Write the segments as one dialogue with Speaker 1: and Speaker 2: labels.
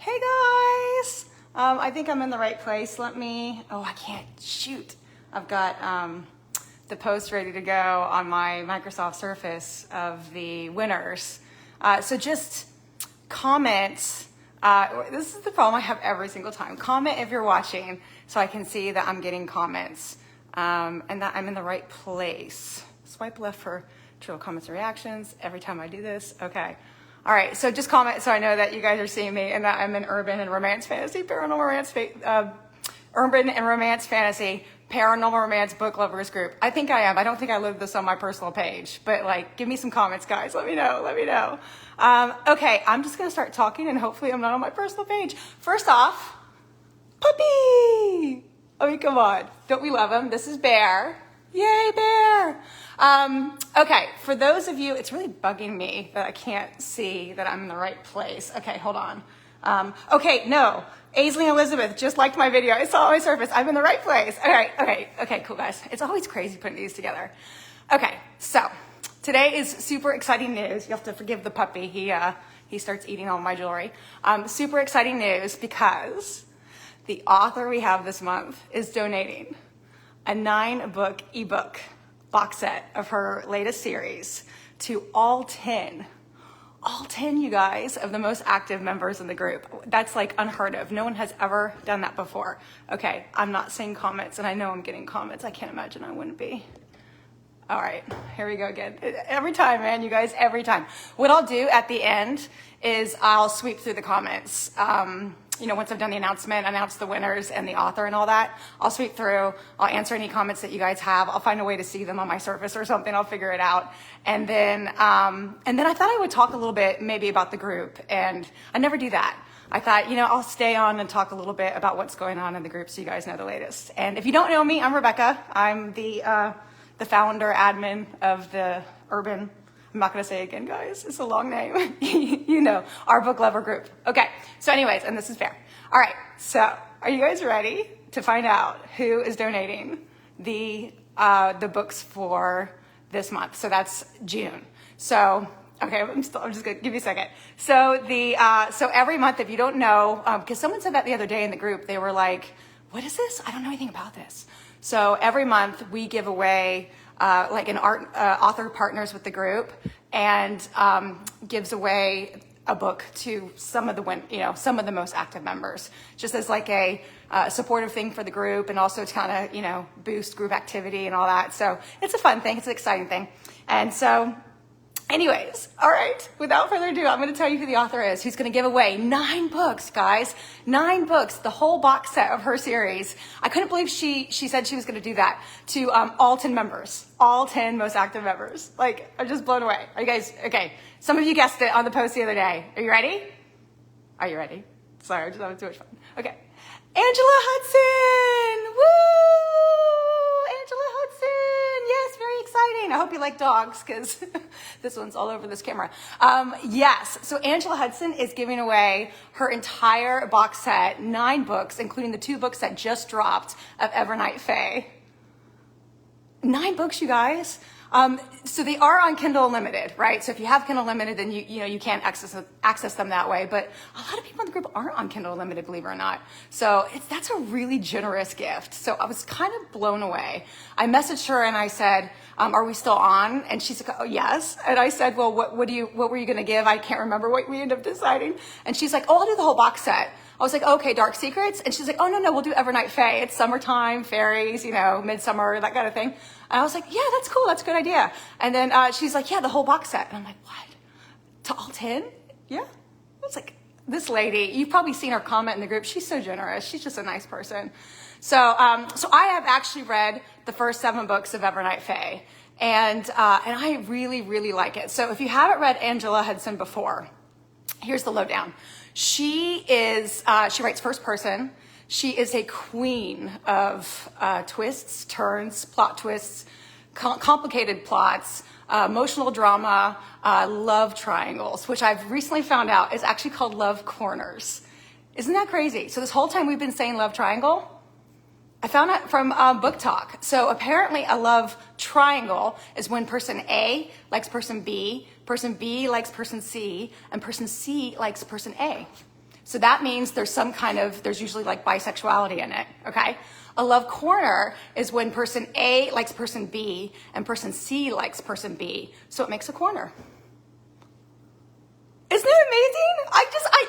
Speaker 1: Hey guys! I think I'm in the right place. I can't, shoot. I've got the post ready to go on my Microsoft Surface of the winners. So just comment. This is the problem I have every single time. Comment if you're watching so I can see that I'm getting comments and that I'm in the right place. Swipe left for trivial comments and reactions every time I do this. Okay. All right, so just comment so I know that you guys are seeing me and that I'm in urban and romance fantasy, urban and romance fantasy, paranormal romance book lovers group. I think I am. I don't think I lived this on my personal page, but like, give me some comments, guys. Let me know. Okay, I'm just gonna start talking and hopefully I'm not on my personal page. First off, puppy. I mean, come on. Don't we love him? This is Bear. Yay, Bear. Okay, for those of you, it's really bugging me that I can't see that I'm in the right place. Okay, hold on. Okay, no. Aisley and Elizabeth just liked my video. I saw it on my Surface. I'm in the right place. Okay, cool, guys. It's always crazy putting these together. Okay, so today is super exciting news. You have to forgive the puppy. He starts eating all my jewelry. Super exciting news because the author we have this month is donating a 9-book ebook box set of her latest series to all 10, you guys, of the most active members in the group. That's like unheard of. No one has ever done that before. Okay, I'm not seeing comments and I know I'm getting comments. I can't imagine I wouldn't be. All right, here we go again. Every time, man, you guys, every time. What I'll do at the end is I'll sweep through the comments. Once I've done the announcement, announce the winners and the author and all that, I'll sweep through, I'll answer any comments that you guys have. I'll find a way to see them on my Surface or something. I'll figure it out. And then I thought I would talk a little bit maybe about the group, and I never do that. I thought, I'll stay on and talk a little bit about what's going on in the group so you guys know the latest. And if you don't know me, I'm Rebecca. I'm the founder, admin of the Urban, I'm not going to say it again, guys. It's a long name. Our book lover group. Okay. So anyways, and this is fair. All right. So are you guys ready to find out who is donating the books for this month? So that's June. So, okay, I'm just going to give you a second. So so every month, if you don't know, because someone said that the other day in the group, they were like, what is this? I don't know anything about this. So every month we give away an author partners with the group and gives away a book to some of the most active members, just as like a supportive thing for the group, and also to kind of boost group activity and all that. So it's a fun thing, it's an exciting thing. And so anyways, all right, without further ado, I'm going to tell you who the author is, who's going to give away 9 books, guys. 9 books, the whole box set of her series. I couldn't believe she said she was going to do that to all 10 members, all 10 most active members. Like, I'm just blown away. Are you guys, okay, some of you guessed it on the post the other day. Are you ready? Are you ready? Sorry, I just having too much fun. Okay. Angela Hudson! Woo! Angela Hudson! Yes, very exciting. I hope you like dogs, because this one's all over this camera. Yes, so Angela Hudson is giving away her entire box set, 9 books, including the 2 books that just dropped of Evernight Fae. 9 books, you guys. So they are on Kindle Unlimited, right? So if you have Kindle Unlimited, then you can't access them that way. But a lot of people in the group aren't on Kindle Unlimited, believe it or not. So that's a really generous gift. So I was kind of blown away. I messaged her and I said, are we still on? And she's like, oh, yes. And I said, well, what were you going to give? I can't remember what we ended up deciding. And she's like, oh, I'll do the whole box set. I was like, okay, Dark Secrets. And she's like, oh, no, we'll do Evernight Fae. It's summertime, fairies, midsummer, that kind of thing. And I was like, yeah, that's cool. That's a good idea. And then she's like, yeah, the whole box set. And I'm like, what? To all 10? Yeah. I was like, this lady, you've probably seen her comment in the group. She's so generous. She's just a nice person. So I have actually read the first 7 books of Evernight Fae. And I really, really like it. So if you haven't read Angela Hudson before, here's the lowdown. She writes first person. She is a queen of twists, turns, plot twists, complicated plots, emotional drama, love triangles, which I've recently found out is actually called love corners. Isn't that crazy? So this whole time we've been saying love triangle. I found out from Book Talk. So apparently a love triangle is when person A likes person B likes person C, and person C likes person A. So that means there's usually like bisexuality in it, okay? A love corner is when person A likes person B and person C likes person B. So it makes a corner. Isn't it amazing?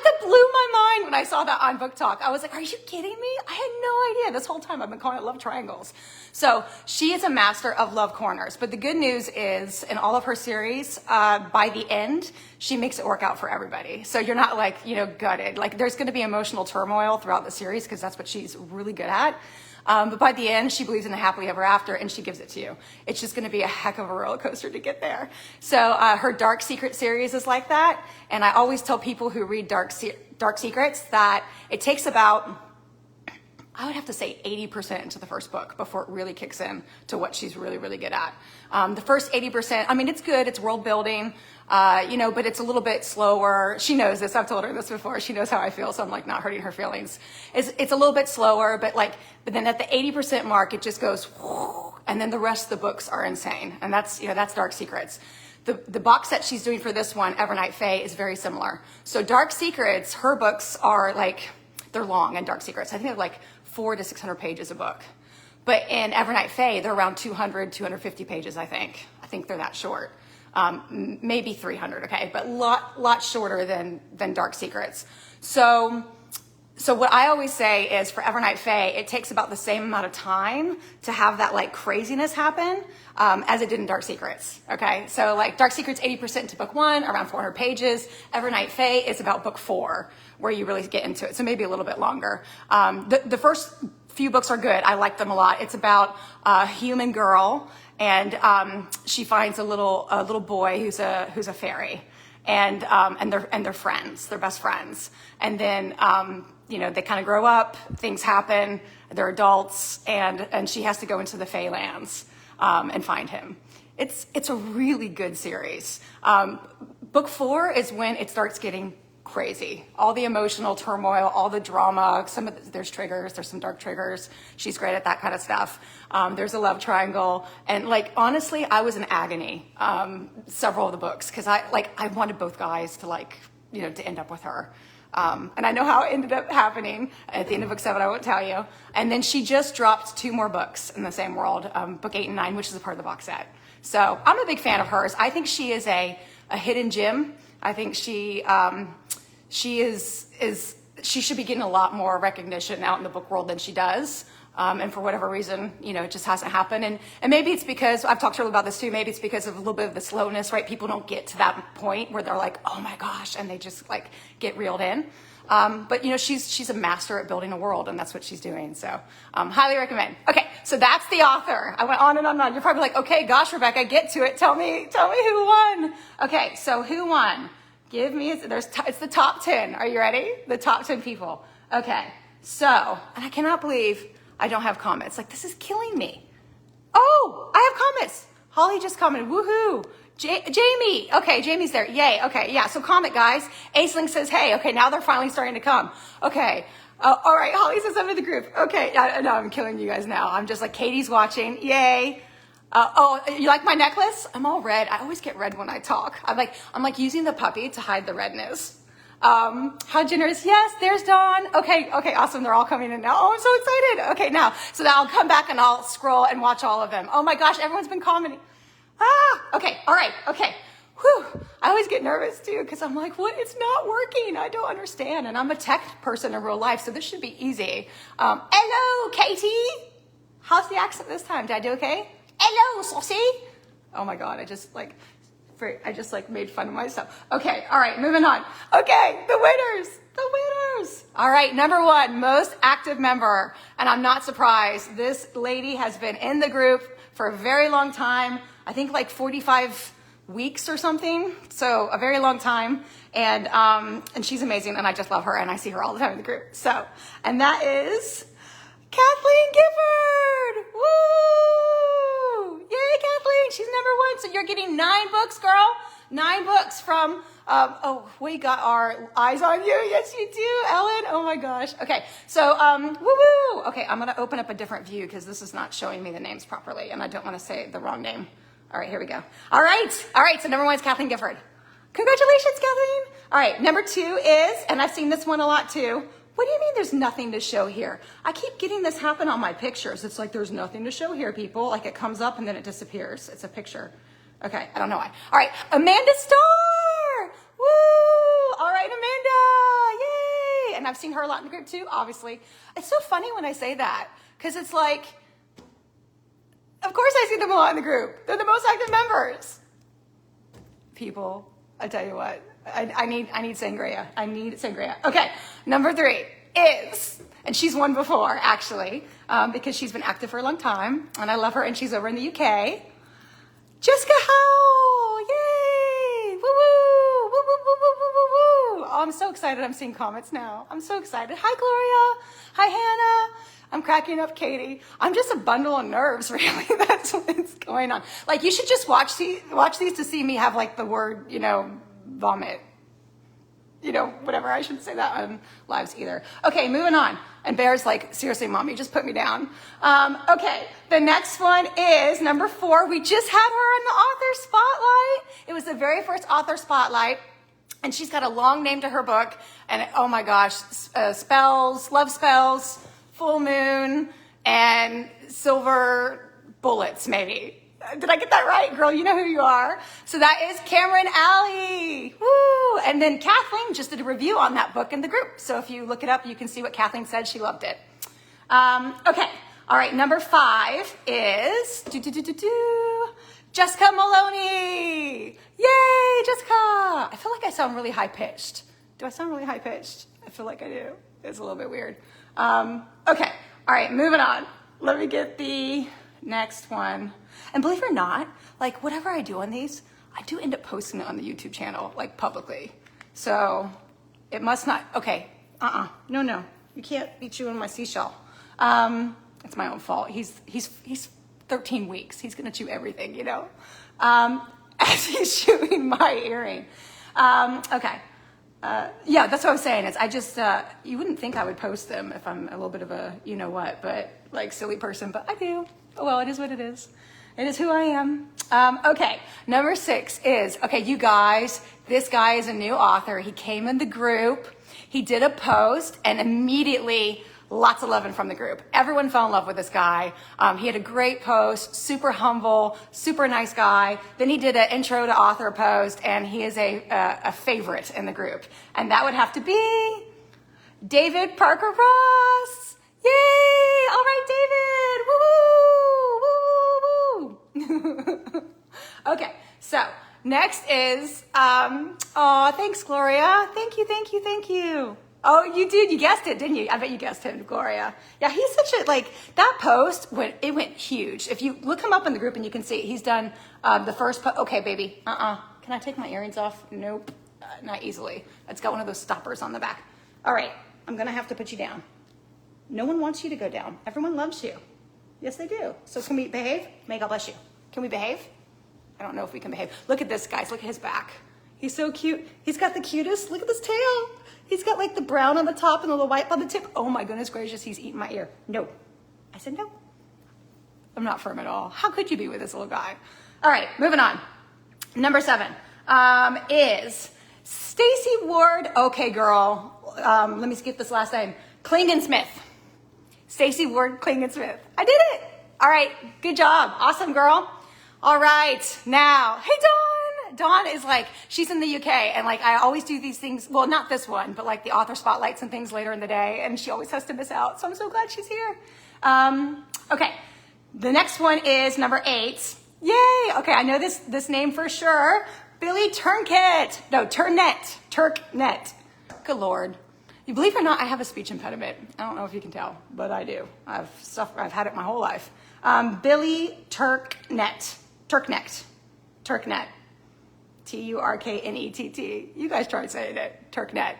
Speaker 1: That blew my mind when I saw that on Book Talk. I was like, are you kidding me? I had no idea. This whole time I've been calling it love triangles. So she is a master of love corners. But the good news is in all of her series, by the end, she makes it work out for everybody. So you're not like, gutted. Like there's going to be emotional turmoil throughout the series because that's what she's really good at. But by the end, she believes in a happily ever after, and she gives it to you. It's just going to be a heck of a roller coaster to get there. So her Dark Secret series is like that. And I always tell people who read Dark Secrets that it takes about, I would have to say 80% into the first book before it really kicks in to what she's really, really good at. The first 80%, it's good. It's world building. But it's a little bit slower. She knows this. I've told her this before. She knows how I feel, so I'm like not hurting her feelings. It's a little bit slower, but then at the 80% mark, it just goes, and then the rest of the books are insane. And that's Dark Secrets. The box set she's doing for this one, Evernight Fae, is very similar. So Dark Secrets, her books are they're long in Dark Secrets. I think they're 400 to 600 pages a book. But in Evernight Fae, they're around 200, 250 pages, I think. I think they're that short. Maybe 300, okay, but lot shorter than Dark Secrets. So what I always say is for Evernight Fae, it takes about the same amount of time to have that craziness happen as it did in Dark Secrets, okay? So Dark Secrets 80% into book 1, around 400 pages. Evernight Fae is about book 4, where you really get into it, so maybe a little bit longer. The first few books are good. I like them a lot. It's about a human girl, and she finds a little boy who's a fairy, and they're friends. They're best friends. And then they kind of grow up. Things happen. They're adults, and she has to go into the Fae lands and find him. It's a really good series. Book 4 is when it starts getting crazy. All the emotional turmoil, all the drama, there's triggers, there's some dark triggers. She's great at that kind of stuff. There's a love triangle. And honestly, I was in agony, several of the books, because I wanted both guys to to end up with her. And I know how it ended up happening at the end of book 7, I won't tell you. And then she just dropped 2 more books in the same world, book 8 and 9, which is a part of the box set. So I'm a big fan of hers. I think she is a hidden gem. I think she should be getting a lot more recognition out in the book world than she does. And for whatever reason, it just hasn't happened. And maybe it's because, I've talked to her about this too, maybe it's because of a little bit of the slowness, right? People don't get to that point where they're like, oh my gosh, and they just get reeled in. But she's a master at building a world, and that's what she's doing. So highly recommend. Okay, so that's the author. I went on and on and on. You're probably like, okay, gosh, Rebecca, get to it. Tell me who won. Okay, so who won? It's the top 10. Are you ready? The top 10 people. Okay, so, and I cannot believe I don't have comments. This is killing me. Oh, I have comments. Holly just commented, woohoo. Jamie, okay, Jamie's there, yay, okay, yeah, so comment, guys. Aisling says, hey, okay, now they're finally starting to come. Okay, all right, Holly says I'm in the group. Okay, no, I'm killing you guys now. I'm just Katie's watching, yay. Oh, you like my necklace? I'm all red. I always get red when I talk. I'm like using the puppy to hide the redness. How generous? Yes, there's Dawn. Okay, awesome. They're all coming in now. Oh, I'm so excited. Okay, so now I'll come back and I'll scroll and watch all of them. Oh my gosh, everyone's been commenting. Okay, all right, okay. Whew. I always get nervous too because I'm like, what? It's not working. I don't understand. And I'm a tech person in real life, so this should be easy. Hello, Katie. How's the accent this time? Did I do okay? Hello, Saucy. Oh my God, I just made fun of myself. Okay, all right, moving on. Okay, the winners. All right, number 1, most active member. And I'm not surprised. This lady has been in the group for a very long time. I think 45 weeks or something. So a very long time. And she's amazing, and I just love her, and I see her all the time in the group. So, and that is Kathleen Gifford. Woo! Yay, Kathleen, she's number 1. So you're getting 9 books, girl. 9 books from, we got our eyes on you. Yes, you do, Ellen. Oh my gosh. Okay, so, woo-woo. Okay, I'm gonna open up a different view because this is not showing me the names properly, and I don't wanna say the wrong name. All right, here we go. All right, so number 1 is Kathleen Gifford. Congratulations, Kathleen. All right, number 2 is, and I've seen this one a lot too. What do you mean there's nothing to show here? I keep getting this happen on my pictures. It's like there's nothing to show here, people. Like it comes up and then it disappears. It's a picture. Okay, I don't know why. All right, Amanda Starr. Woo! All right, Amanda. Yay! And I've seen her a lot in the group too, obviously. It's so funny when I say that because it's like, of course I see them a lot in the group. They're the most active members. People, I tell you what. I need sangria. I need sangria. Okay, number 3 is, and she's won before actually, because she's been active for a long time, and I love her, and she's over in the UK. Jessica Howe, yay! Woo woo, woo woo woo woo woo woo woo! Oh, I'm so excited. I'm seeing comments now. I'm so excited. Hi Gloria. Hi Hannah. I'm cracking up, Katie. I'm just a bundle of nerves, really. That's what's going on. Like you should just watch these to see me have like the word, vomit. Whatever. I shouldn't say that on lives either. Okay, moving on. And Bear's like, seriously, Mommy, just put me down. Okay, the next one is number 4. We just had her in the author spotlight. It was the very first author spotlight. And she's got a long name to her book. And oh my gosh, spells, love spells, full moon, and silver bullets, maybe. Did I get that right? Girl, you know who you are. So that is Cameron Alley. Woo! And then Kathleen just did a review on that book in the group. So if you look it up, you can see what Kathleen said. She loved it. Okay. All right. Number 5 is Jessica Maloney. Yay, Jessica. I feel like I sound really high-pitched. Do I sound really high-pitched? I feel like I do. It's a little bit weird. Okay. All right. Moving on. Let me get the next one. And believe it or not, like whatever I do on these, I do end up posting it on the YouTube channel, like publicly. So it must not, okay, no, you can't be chewing my seashell. It's my own fault. He's 13 weeks. He's gonna chew everything, as he's chewing my earring. Okay. Yeah, that's what I'm saying is I just, you wouldn't think I would post them if I'm a little bit of a, but like silly person, but I do. Oh, well, it is what it is. It is who I am. Okay, number 6 is, okay, you guys, this guy is a new author. He came in the group. He did a post and immediately lots of loving from the group. Everyone fell in love with this guy. He had a great post, super humble, super nice guy. Then he did an intro to author post, and he is a favorite in the group. And that would have to be David Parker Ross. Yay! All right, David. Woo! Woo! Okay, so next is, thanks, Gloria. Thank you. Oh, you did. You guessed it, didn't you? I bet you guessed him, Gloria. Yeah, he's such a, that post, went huge. If you look him up in the group and you can see, he's done the first post. Okay, baby. Can I take my earrings off? Nope. Not easily. It's got one of those stoppers on the back. All right. I'm going to have to put you down. No one wants you to go down. Everyone loves you. Yes, they do. So can we behave? May God bless you. Can we behave? I don't know if we can behave. Look at this, guys. Look at his back. He's so cute. He's got the cutest. Look at this tail. He's got the brown on the top and a little white on the tip. Oh my goodness gracious, he's eating my ear. No. I said no. I'm not firm at all. How could you be with this little guy? All right, moving on. Number 7 is Stacy Ward. Okay, girl. Let me skip this last name. Klingon-Smith. Stacy Ward Klingon-Smith. I did it. All right, good job. Awesome, girl. All right, now, hey, Dawn. Dawn is she's in the UK, and I always do these things, well, not this one, but the author spotlights and things later in the day, and she always has to miss out, so I'm so glad she's here. Okay, the next one is number 8. Yay, okay, I know this name for sure. Billy Turknet. Good Lord. You believe it or not, I have a speech impediment. I don't know if you can tell, but I do. I've had it my whole life. Billy Turknet. Turknet. Turknett. You guys try saying it. Turknet.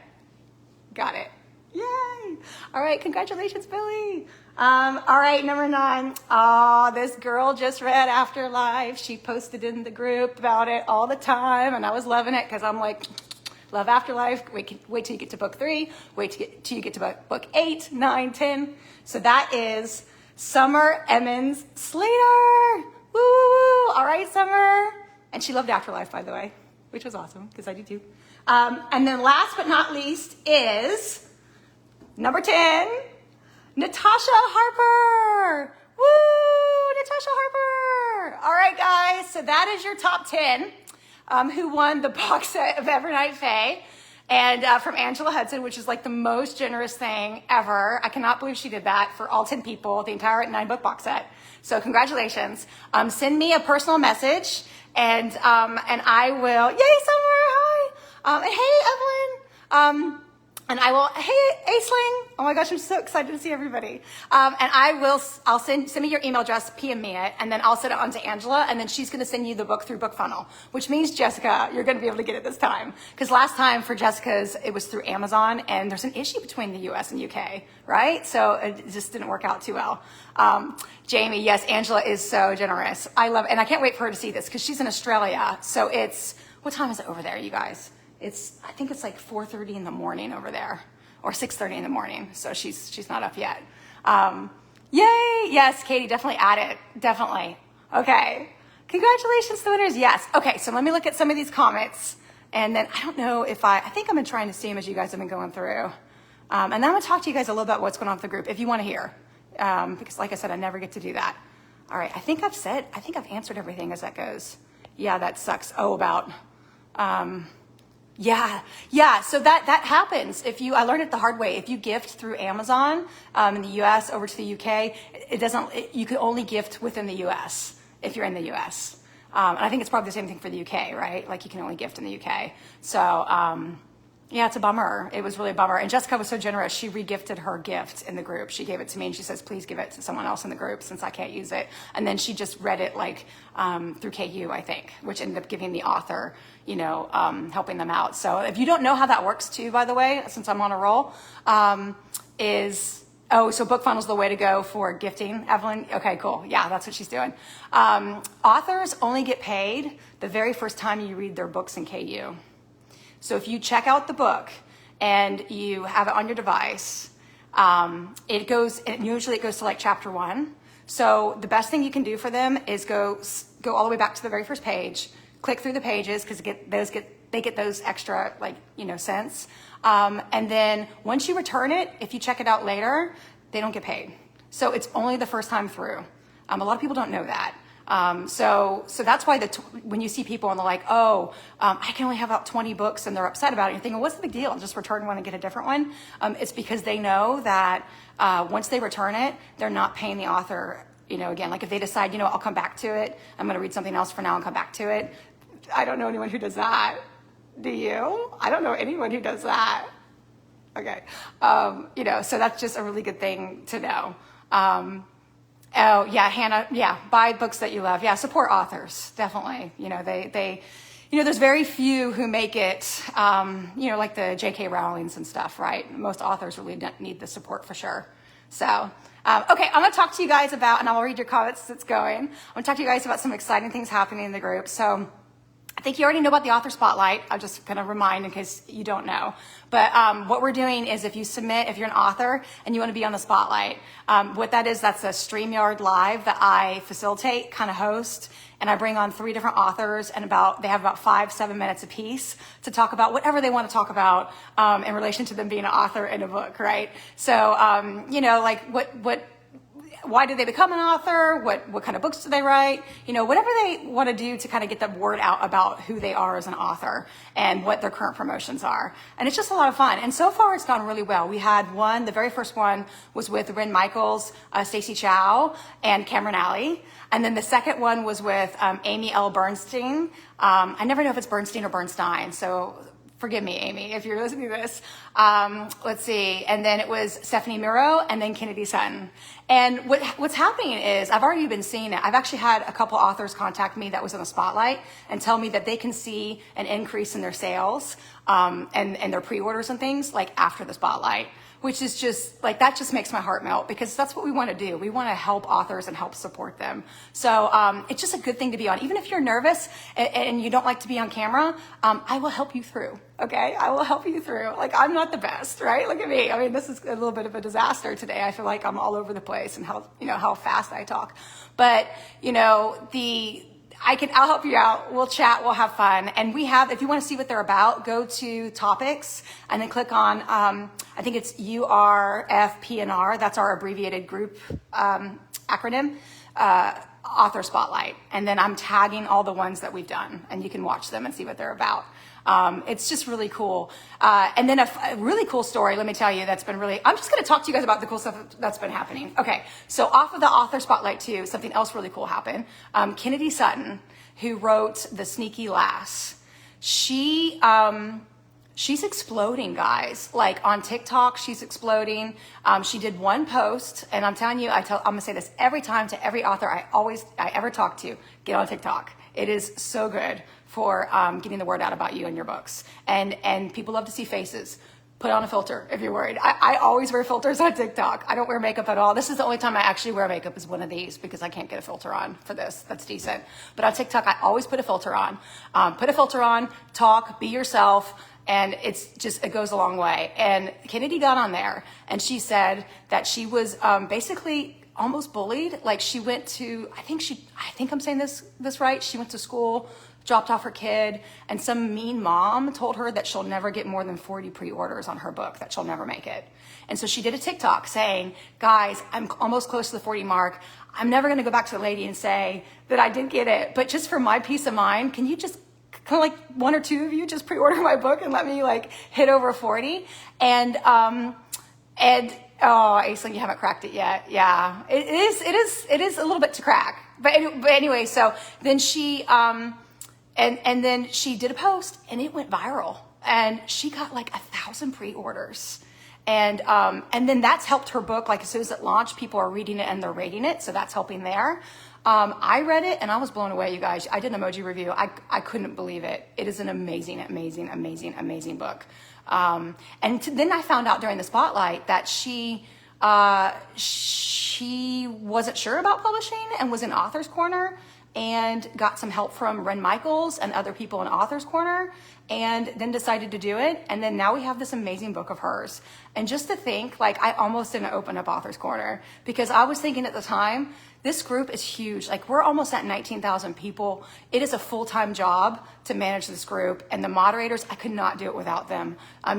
Speaker 1: Got it. Yay. All right. Congratulations, Billy. All right. Number 9. Oh, this girl just read Afterlife. She posted in the group about it all the time. And I was loving it because I'm love Afterlife. Wait till you get to book 3. Till you get to book 8, 9, 10. So that is Summer Emmons Slater. Woo! All right, Summer. And she loved Afterlife, by the way. which was awesome because I do too. And then last but not least is number 10, Natasha Harper. Woo, Natasha Harper. All right, guys, so that is your top 10 who won the box set of Evernight Faye. And from Angela Hudson, which is like the most generous thing ever. I cannot believe she did that for all 10 people, the entire 9-book box set. So congratulations. Send me a personal message and I will, yay, Summer, hi. And hey, Evelyn. And I will, hey, Aisling. Oh my gosh, I'm so excited to see everybody. And I'll send me your email address, PM me it, and then I'll send it on to Angela, and then she's gonna send you the book through BookFunnel, which means, Jessica, you're gonna be able to get it this time. Because last time for Jessica's, it was through Amazon, and there's an issue between the US and UK, right? So it just didn't work out too well. Jamie, yes, Angela is so generous. I love it, and I can't wait for her to see this, because she's in Australia, so it's, what time is it over there, you guys? I think it's like 4:30 in the morning over there, or 6:30 in the morning. So she's not up yet. Yay! Yes, Katie, definitely add it. Definitely. Okay. Congratulations to the winners. Yes. Okay. So let me look at some of these comments, and then I don't know if I think I've been trying to see them as you guys have been going through, and then I'm gonna talk to you guys a little about what's going on with the group if you want to hear, because like I said, I never get to do that. All right. I think I've answered everything as that goes. Yeah, that sucks. Oh, about. Yeah. So that happens. I learned it the hard way. If you gift through Amazon in the US over to the UK, you can only gift within the US if you're in the US. And I think it's probably the same thing for the UK, right? Like you can only gift in the UK. So yeah, it's a bummer. It was really a bummer. And Jessica was so generous. She re-gifted her gift in the group. She gave it to me and she says, please give it to someone else in the group since I can't use it. And then she just read it like through KU, I think, which ended up giving the author, helping them out. So if you don't know how that works too, by the way, since I'm on a roll, so BookFunnel's the way to go for gifting, Evelyn? Okay, cool. Yeah, that's what she's doing. Authors only get paid the very first time you read their books in KU. So if you check out the book and you have it on your device, usually it goes to like chapter 1. So the best thing you can do for them is go all the way back to the very first page, click through the pages because they get those extra cents. And then once you return it, if you check it out later, they don't get paid. So it's only the first time through. A lot of people don't know that. So that's why when you see people and they're like, I can only have about 20 books and they're upset about it, you're thinking, what's the big deal? I'll just return one and get a different one. It's because they know that once they return it, they're not paying the author, again, like if they decide, I'll come back to it, I'm going to read something else for now and come back to it. I don't know anyone who does that. Do you? I don't know anyone who does that. Okay. So that's just a really good thing to know. Oh yeah, Hannah. Yeah, buy books that you love. Yeah, support authors. Definitely. There's very few who make it. Like the J.K. Rowlings and stuff, right? Most authors really need the support for sure. So, okay, I'm gonna talk to you guys about, and I'll read your comments as it's going. I'm gonna talk to you guys about some exciting things happening in the group. So. I think you already know about the author spotlight. I'm just going to remind in case you don't know. But what we're doing is if you're an author and you want to be on the spotlight, what that is, that's a StreamYard Live that I facilitate, kind of host, and I bring on 3 different authors and they have about 5-7 minutes apiece to talk about whatever they want to talk about in relation to them being an author in a book, right? So, why did they become an author? What kind of books do they write? Whatever they want to do to kind of get the word out about who they are as an author and what their current promotions are. And it's just a lot of fun. And so far it's gone really well. We had the very first one was with Ren Michaels, Stacey Chow, and Cameron Alley. And then the second one was with Amy L. Bernstein. I never know if it's Bernstein or Bernstein, so forgive me, Amy, if you're listening to this. Let's see. And then it was Stephanie Miro and then Kennedy Sutton. And what's happening is I've already been seeing it. I've actually had a couple authors contact me that was in the spotlight and tell me that they can see an increase in their sales and their pre-orders and things like after the spotlight, which is just like, that just makes my heart melt because that's what we want to do. We want to help authors and help support them. So it's just a good thing to be on. Even if you're nervous and you don't like to be on camera, I will help you through. Okay, I will help you through. Like, I'm not the best, right? Look at me. I mean, this is a little bit of a disaster today. I feel like I'm all over the place and how fast I talk. But, I'll help you out. We'll chat, we'll have fun. And we have, if you want to see what they're about, go to topics and then click on, I think it's URFPNR. That's our abbreviated group acronym, Author Spotlight. And then I'm tagging all the ones that we've done, and you can watch them and see what they're about. It's just really cool. And then a really cool story, let me tell you, that's been really, I'm just going to talk to you guys about the cool stuff that's been happening. Okay, so off of the Author Spotlight too, something else really cool happened. Kennedy Sutton, who wrote The Sneaky Lass, she's exploding, guys. Like on TikTok, she's exploding. She did one post, and I'm telling you, I'm gonna say this every time to every author I ever talk to, get on TikTok. It is so good for getting the word out about you and your books. And people love to see faces. Put on a filter if you're worried. I always wear filters on TikTok. I don't wear makeup at all. This is the only time I actually wear makeup is one of these because I can't get a filter on for this. That's decent. But on TikTok, I always put a filter on. Put a filter on, talk, be yourself. And it goes a long way. And Kennedy got on there and she said that she was basically almost bullied. Like she went to, I think I'm saying this right. She went to school, dropped off her kid, and some mean mom told her that she'll never get more than 40 pre-orders on her book, that she'll never make it. And so she did a TikTok saying, guys, I'm almost close to the 40 mark. I'm never going to go back to the lady and say that I didn't get it. But just for my peace of mind, can you just kind of like one or two of you just pre-order my book and let me like hit over 40? And oh, Aisling, you haven't cracked it yet. Yeah, it is a little bit to crack. But anyway, so then she, and then she did a post and it went viral and she got like 1,000 pre-orders. And then that's helped her book. Like as soon as it launched, people are reading it and they're rating it. So that's helping there. I read it and I was blown away, you guys. I did an emoji review. I couldn't believe it. It is an amazing, amazing, amazing, amazing book. Then I found out during the spotlight that she wasn't sure about publishing and was in Author's Corner and got some help from Ren Michaels and other people in Author's Corner, and then decided to do it. And then now we have this amazing book of hers. And just to think, like, I almost didn't open up Author's Corner because I was thinking at the time, this group is huge. Like we're almost at 19,000 people. It is a full-time job to manage this group, and the moderators, I could not do it without them. I'm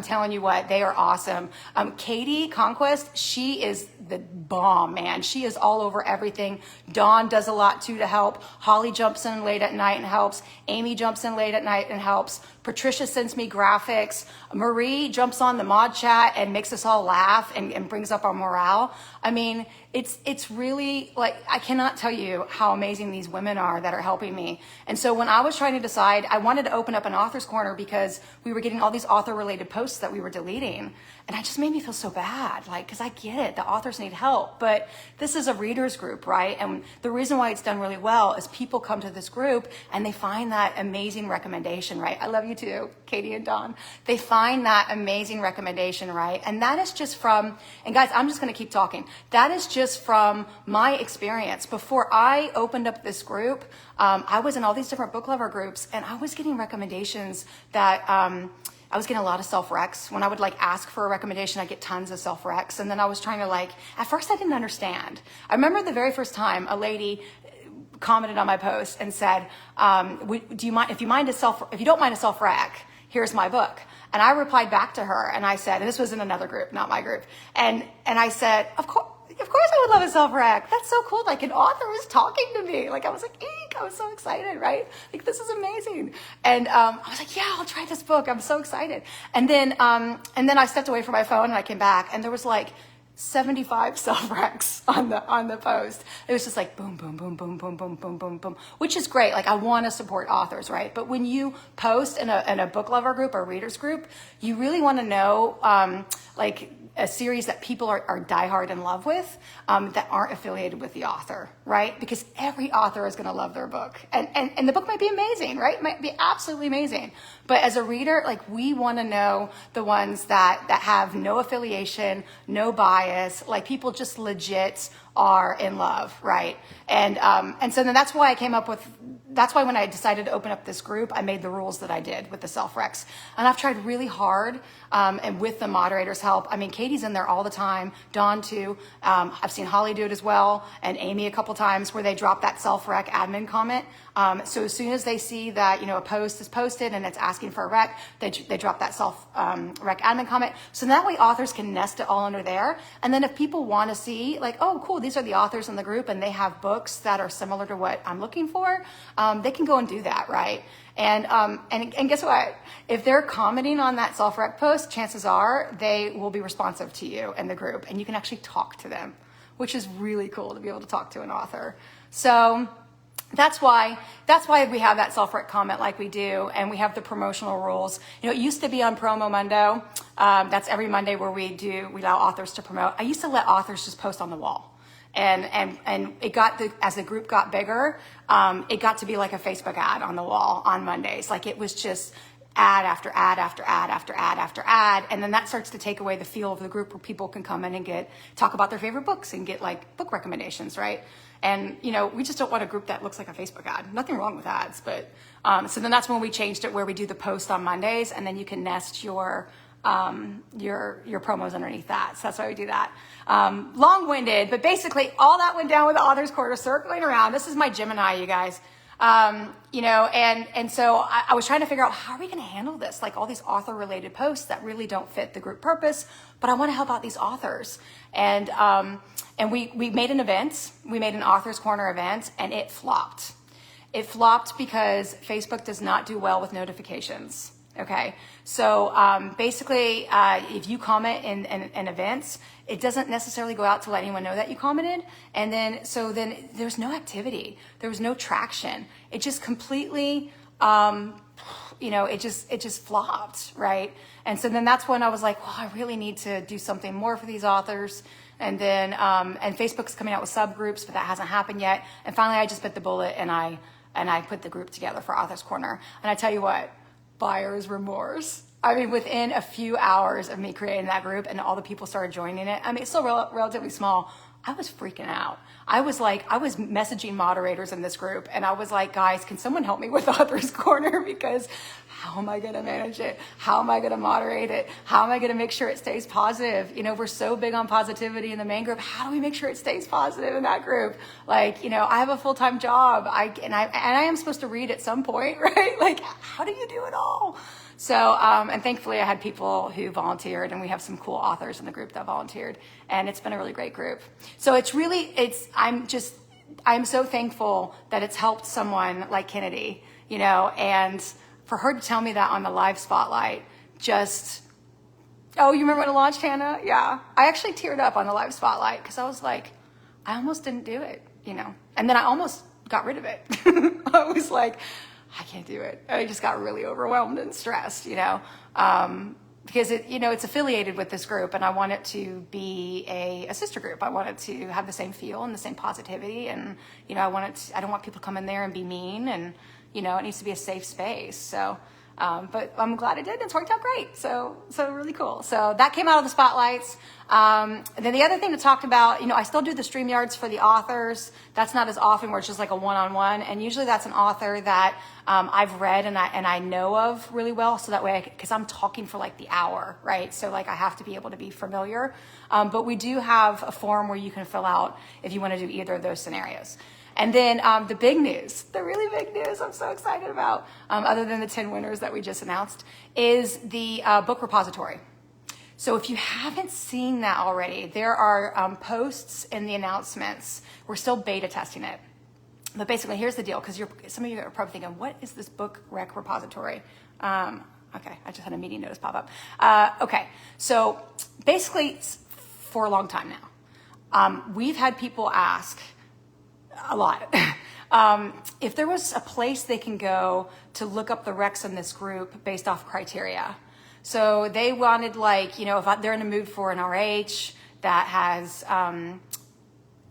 Speaker 1: telling you what, they are awesome. Katie Conquest, she is the bomb, man. She is all over everything. Dawn does a lot too to help. Holly jumps in late at night and helps. Amy jumps in late at night and helps. Patricia sends me graphics. Marie jumps on the mod chat and makes us all laugh and brings up our morale. I mean, it's really like, I cannot tell you how amazing these women are that are helping me. And so when I was trying to decide, I wanted to open up an Author's Corner because we were getting all these author related posts that we were deleting. And it just made me feel so bad, like, because I get it, the authors need help, but this is a readers group, right? And the reason why it's done really well is people come to this group and they find that amazing recommendation, right? I love you too, Katie and Dawn. They find that amazing recommendation, right? And that is just from, and guys, I'm just going to keep talking. That is just from my experience. Before I opened up this group, I was in all these different book lover groups, and I was getting recommendations that, I was getting a lot of self-recs. When I would like ask for a recommendation, I'd get tons of self-recs. And then I was trying to like, at first I didn't understand. I remember the very first time a lady commented on my post and said, do you mind, if you don't mind a self-rec, here's my book. And I replied back to her and I said, and this was in another group, not my group. And I said, of course I would love a self-rec. That's so cool. Like an author was talking to me. Like I was like, eek, I was so excited, right? Like this is amazing. And I was like, yeah, I'll try this book. I'm so excited. And then I stepped away from my phone and I came back and there was like 75 self-recs on the post. It was just like boom, boom, boom, boom, boom, boom, boom, boom, boom, which is great. Like I want to support authors, right? But when you post in a book lover group or readers group, you really want to know, like a series that people are diehard in love with, that aren't affiliated with the author, right? Because every author is going to love their book. And the book might be amazing, right? It might be absolutely amazing. But as a reader, like we want to know the ones that have no affiliation, no bias, like people just legit are in love, right? And so then that's why I came up with that's why when I decided to open up this group, I made the rules that I did with the self-recs. And I've tried really hard, and with the moderator's help. I mean, Katie's in there all the time, Dawn too. I've seen Holly do it as well, and Amy a couple times, where they drop that self-rec admin comment. So as soon as they see that, a post is posted and it's asking for a rec, they drop that rec admin comment. So that way authors can nest it all under there. And then if people want to see, like, oh, cool, these are the authors in the group and they have books that are similar to what I'm looking for, they can go and do that, right? And guess what? If they're commenting on that self-rec post, chances are they will be responsive to you and the group, and you can actually talk to them, which is really cool to be able to talk to an author. So that's why we have that self-rec comment like we do, and we have the promotional rules. It used to be on Promo Mundo. That's every Monday where we allow authors to promote. I used to let authors just post on the wall. And it got as the group got bigger, it got to be like a Facebook ad on the wall on Mondays. Like, it was just ad after ad after ad after ad after ad. And then that starts to take away the feel of the group, where people can come in and talk about their favorite books and get like book recommendations, right? And, we just don't want a group that looks like a Facebook ad. Nothing wrong with ads, but, so then that's when we changed it, where we do the post on Mondays, and then you can nest your promos underneath that. So that's why we do that. Long-winded, but basically all that went down with the Author's Corner circling around. This is my Gemini, you guys. And so I was trying to figure out, how are we going to handle this? Like, all these author related posts that really don't fit the group purpose, but I want to help out these authors. And we made an event. We made an Author's Corner event, and it flopped. It flopped because Facebook does not do well with notifications. Okay, so basically, if you comment in events, it doesn't necessarily go out to let anyone know that you commented, and then there's no activity, there was no traction. It just completely, it just flopped, right? And so then that's when I was like, well, I really need to do something more for these authors. And then and Facebook's coming out with subgroups, but that hasn't happened yet. And finally, I just bit the bullet, and I put the group together for Author's Corner. And I tell you what, buyer's remorse. I mean, within a few hours of me creating that group and all the people started joining it, I mean, it's still relatively small, I was freaking out. I was messaging moderators in this group, and I was like, guys, can someone help me with Author's Corner? Because how am I going to manage it? How am I going to moderate it? How am I going to make sure it stays positive? We're so big on positivity in the main group. How do we make sure it stays positive in that group? Like, I have a full-time job. I am supposed to read at some point, right? Like, how do you do it all? So, and thankfully I had people who volunteered, and we have some cool authors in the group that volunteered, and it's been a really great group. So I'm so thankful that it's helped someone like Kennedy, and for her to tell me that on the live spotlight, oh, you remember when it launched, Hannah? Yeah. I actually teared up on the live spotlight, because I was like, I almost didn't do it, and then I almost got rid of it. I was like, I can't do it. I just got really overwhelmed and stressed, because it's affiliated with this group, and I want it to be a sister group. I want it to have the same feel and the same positivity, and I don't want people to come in there and be mean, and it needs to be a safe space. So, but I'm glad it did. It's worked out great. So really cool. So that came out of the spotlights. Then the other thing to talk about, I still do the StreamYards for the authors. That's not as often, where it's just like a one-on-one. And usually that's an author that I've read and I know of really well. So that way, because I'm talking for like the hour, right? So like I have to be able to be familiar. But we do have a form where you can fill out if you want to do either of those scenarios. And then the big news, the really big news I'm so excited about, other than the 10 winners that we just announced, is the book repository. So if you haven't seen that already, there are posts in the announcements. We're still beta testing it. But basically, here's the deal, because some of you are probably thinking, what is this book rec repository? Okay, I just had a meeting notice pop up. Okay, so basically, for a long time now, we've had people ask a lot. If there was a place they can go to look up the recs in this group based off criteria. So they wanted, like, if they're in the mood for an RH that has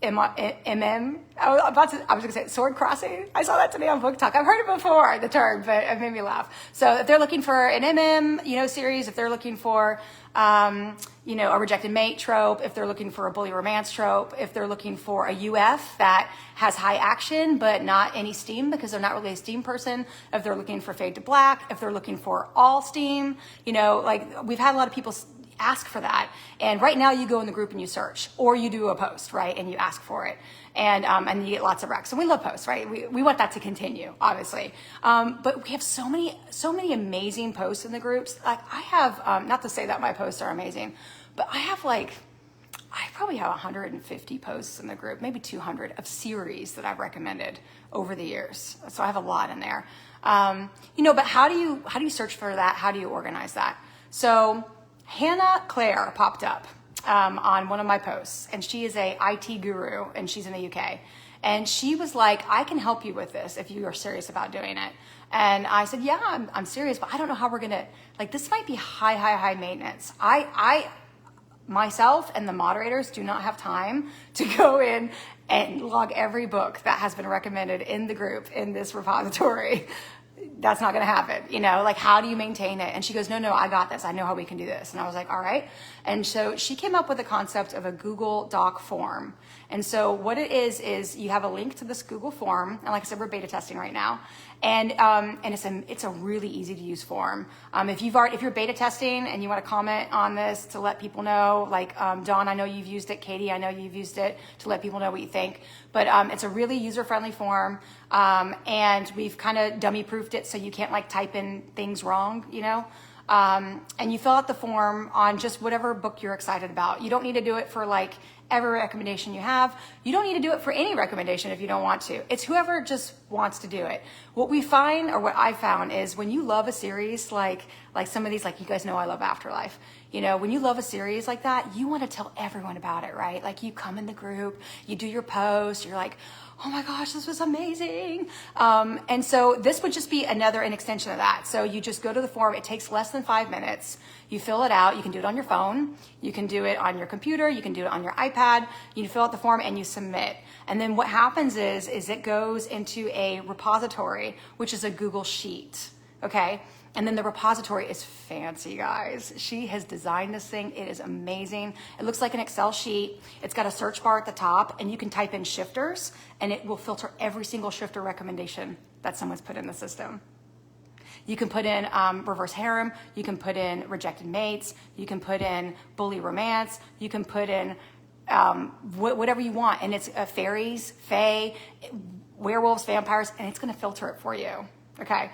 Speaker 1: I was gonna say sword crossing. I saw that today on Book Talk. I've heard it before, the term, but it made me laugh. So if they're looking for an series, if they're looking for, a rejected mate trope, if they're looking for a bully romance trope, if they're looking for a UF that has high action but not any steam because they're not really a steam person, if they're looking for fade to black, if they're looking for all steam, we've had a lot of people ask for that. And right now you go in the group and you search, or you do a post, right? And you ask for it. And you get lots of recs. And we love posts, right? We want that to continue, obviously. But we have so many amazing posts in the groups. Like I have, not to say that my posts are amazing, but I probably have 150 posts in the group, maybe 200 of series that I've recommended over the years. So I have a lot in there. But how do you search for that? How do you organize that? So Hannah Claire popped up on one of my posts, and she is a IT guru, and she's in the UK. And she was like, I can help you with this if you are serious about doing it. And I said, yeah, I'm serious, but I don't know how we're going to, this might be high maintenance. I myself and the moderators do not have time to go in and log every book that has been recommended in the group in this repository. That's not going to happen. How do you maintain it? And she goes, no, I got this. I know how we can do this. And I was like, all right. And so she came up with the concept of a Google Doc form. And so what it is you have a link to this Google form. And like I said, we're beta testing right now. And it's a really easy to use form. If you're beta testing and you want to comment on this to let people know, Dawn, I know you've used it. Katie, I know you've used it, to let people know what you think. But it's a really user-friendly form. And we've kind of dummy-proofed it so you can't type in things wrong, and you fill out the form on just whatever book you're excited about. You don't need to do it for every recommendation you have. You don't need to do it for any recommendation if you don't want to. It's whoever just wants to do it. What we find, or what I found, is when you love a series like some of these, you guys know I love Afterlife. When you love a series like that, you want to tell everyone about it, right? You come in the group, you do your post, you're like, oh my gosh, this was amazing. And so this would just be an extension of that. So you just go to the form. It takes less than 5 minutes. You fill it out. You can do it on your phone. You can do it on your computer. You can do it on your iPad. You fill out the form and you submit. And then what happens is it goes into a repository, which is a Google Sheet. Okay? And then the repository is fancy, guys. She has designed this thing. It is amazing. It looks like an Excel sheet. It's got a search bar at the top, and you can type in shifters, and it will filter every single shifter recommendation that someone's put in the system. You can put in reverse harem. You can put in rejected mates. You can put in bully romance. You can put in whatever you want. And it's fairies, fae, werewolves, vampires, and it's going to filter it for you. Okay.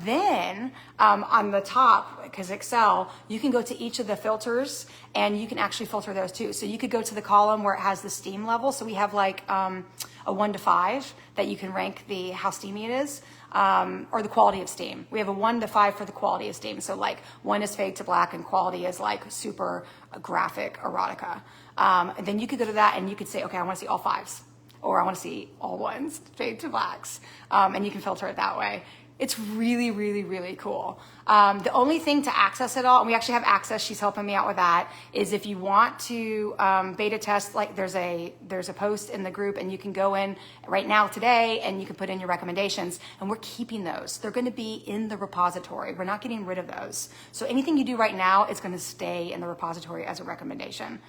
Speaker 1: Then on the top, because Excel, you can go to each of the filters and you can actually filter those too. So you could go to the column where it has the steam level. So we have a 1 to 5 that you can rank how steamy it is, or the quality of steam. We have a 1 to 5 for the quality of steam. So 1 is fade to black and quality is super graphic erotica. And then you could go to that and you could say, okay, I want to see all 5s. Or I want to see all 1s, fade to blacks. And you can filter it that way. It's really, really, really cool. The only thing to access it all, and we actually have access, she's helping me out with that, is if you want to beta test, there's a post in the group and you can go in right now today and you can put in your recommendations, and we're keeping those. They're going to be in the repository. We're not getting rid of those. So anything you do right now is going to stay in the repository as a recommendation.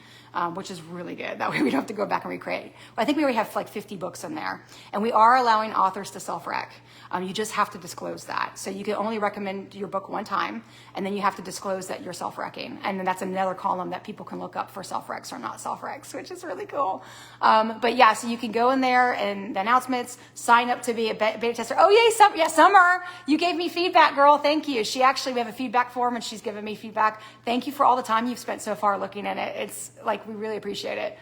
Speaker 1: Which is really good. That way we don't have to go back and recreate. I think we already have 50 books in there. And we are allowing authors to self-rec. You just have to disclose that. So you can only recommend your book one time, and then you have to disclose that you're self-recking. And then that's another column that people can look up for self-recs or not self-recs, which is really cool. But yeah, so you can go in there and the announcements, sign up to be a beta tester. Oh, yay, Summer, you gave me feedback, girl. Thank you. We have a feedback form and she's given me feedback. Thank you for all the time you've spent so far looking at it. It's we really appreciate it.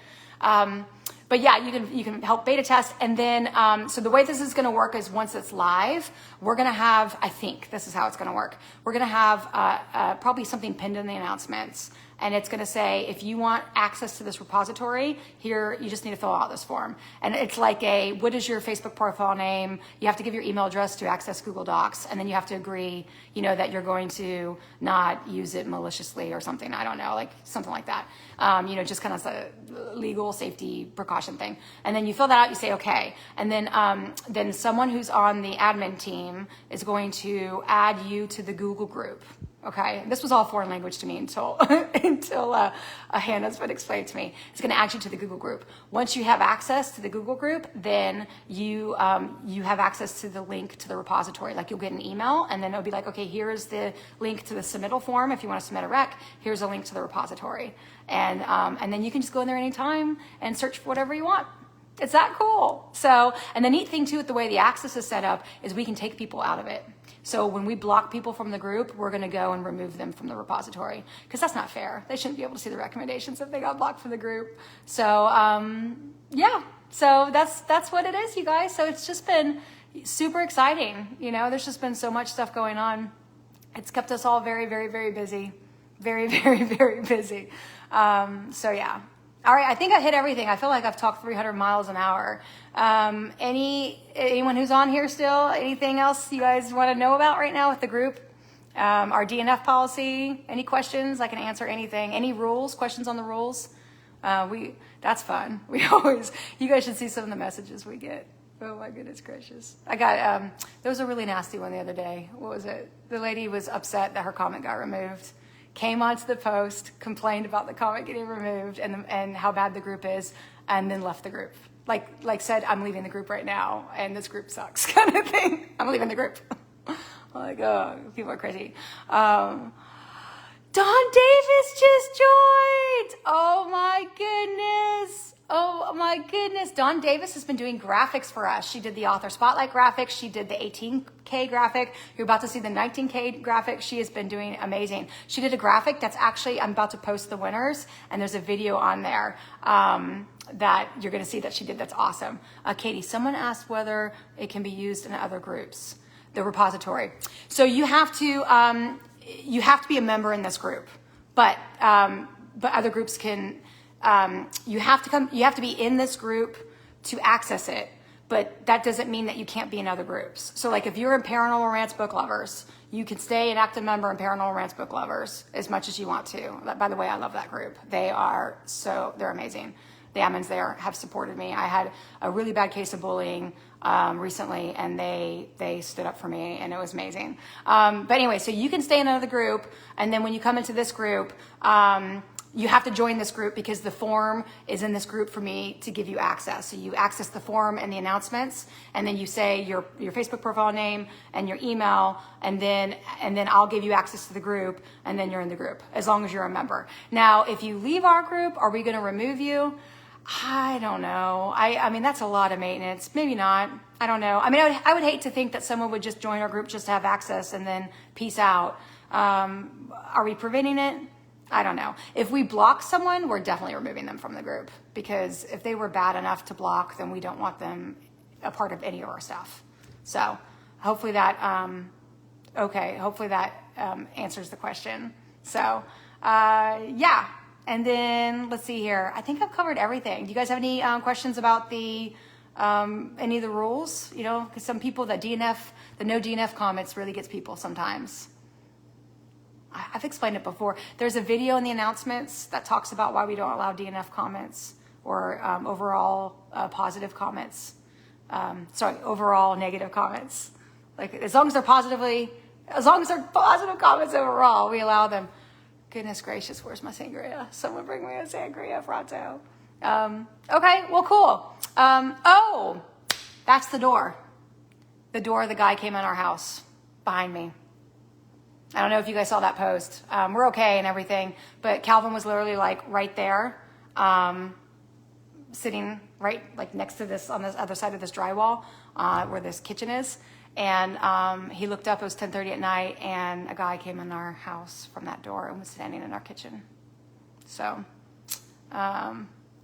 Speaker 1: But yeah, you can help beta test. And then, so the way this is going to work is once it's live, we're going to have, I think this is how it's going to work. We're going to have probably something pinned in the announcements and it's going to say, if you want access to this repository, here, you just need to fill out this form. And it's like what is your Facebook profile name? You have to give your email address to access Google Docs, and then you have to agree, that you're going to not use it maliciously or something. I don't know, like something like that. Just kind of a legal safety precaution thing. And then you fill that out, you say, okay. And then someone who's on the admin team is going to add you to the Google group. Okay, this was all foreign language to me until Hannah's been explained to me. It's going to add you to the Google group. Once you have access to the Google group, then you have access to the link to the repository. Like you'll get an email, and then it'll be like, okay, here's the link to the submittal form. If you want to submit a rec, here's a link to the repository, and then you can just go in there anytime and search for whatever you want. It's that cool. So, and the neat thing too with the way the access is set up is we can take people out of it. So when we block people from the group, we're going to go and remove them from the repository, because that's not fair. They shouldn't be able to see the recommendations if they got blocked from the group. So yeah, so that's what it is, you guys. So it's just been super exciting. There's just been so much stuff going on. It's kept us all very, very, very busy. Very, very, very busy. So yeah. All right, I think I hit everything. I feel like I've talked 300 miles an hour. Anyone who's on here still? Anything else you guys want to know about right now with the group? Our DNF policy? Any questions? I can answer anything. Any rules? Questions on the rules? That's fun. You guys should see some of the messages we get. Oh my goodness gracious. I got, there was a really nasty one the other day. What was it? The lady was upset that her comment got removed. Came onto the post, complained about the comment getting removed and how bad the group is, and then left the group. Like said, I'm leaving the group right now, and this group sucks, kind of thing. I'm leaving the group. Like, oh, people are crazy. Dawn Davis just joined. Oh my goodness. Oh my goodness. Dawn Davis has been doing graphics for us. She did the author spotlight graphics. She did the 18K graphic. You're about to see the 19K graphic. She has been doing amazing. She did a graphic that's actually, I'm about to post the winners, and there's a video on there that you're going to see that she did. That's awesome. Katie, someone asked whether it can be used in other groups, the repository. So you have to be a member in this group, but other groups can. You have to be in this group to access it, but that doesn't mean that you can't be in other groups. So like if you're in Paranormal Romance Book Lovers, you can stay an active member in Paranormal Romance Book Lovers as much as you want to. By the way, I love that group. They're amazing. The admins there have supported me. I had a really bad case of bullying recently, and they stood up for me, and it was amazing. But anyway, so you can stay in another group, and then when you come into this group, you have to join this group because the form is in this group for me to give you access. So you access the form and the announcements, and then you say your Facebook profile name and your email, and then I'll give you access to the group, and then you're in the group as long as you're a member. Now, if you leave our group, are we going to remove you? I don't know. I mean, that's a lot of maintenance. Maybe not. I don't know. I mean, I would hate to think that someone would just join our group just to have access and then peace out. Are we preventing it? I don't know. If we block someone, we're definitely removing them from the group, because if they were bad enough to block, then we don't want them a part of any of our stuff. So hopefully that, answers the question. So, yeah. And then let's see here. I think I've covered everything. Do you guys have any questions about any of the rules? Because some people, the no DNF comments really gets people sometimes. I've explained it before. There's a video in the announcements that talks about why we don't allow DNF comments or overall positive comments. Overall negative comments. Like as long as they're positive comments overall, we allow them. Goodness gracious, where's my sangria? Someone bring me a sangria pronto. Okay, well, cool. That's the door. The door the guy came in our house behind me. I don't know if you guys saw that post. We're okay and everything, but Calvin was literally like right there, sitting right like next to this on this other side of this drywall where this kitchen is. And he looked up, it was 10:30 at night, and a guy came in our house from that door and was standing in our kitchen. So,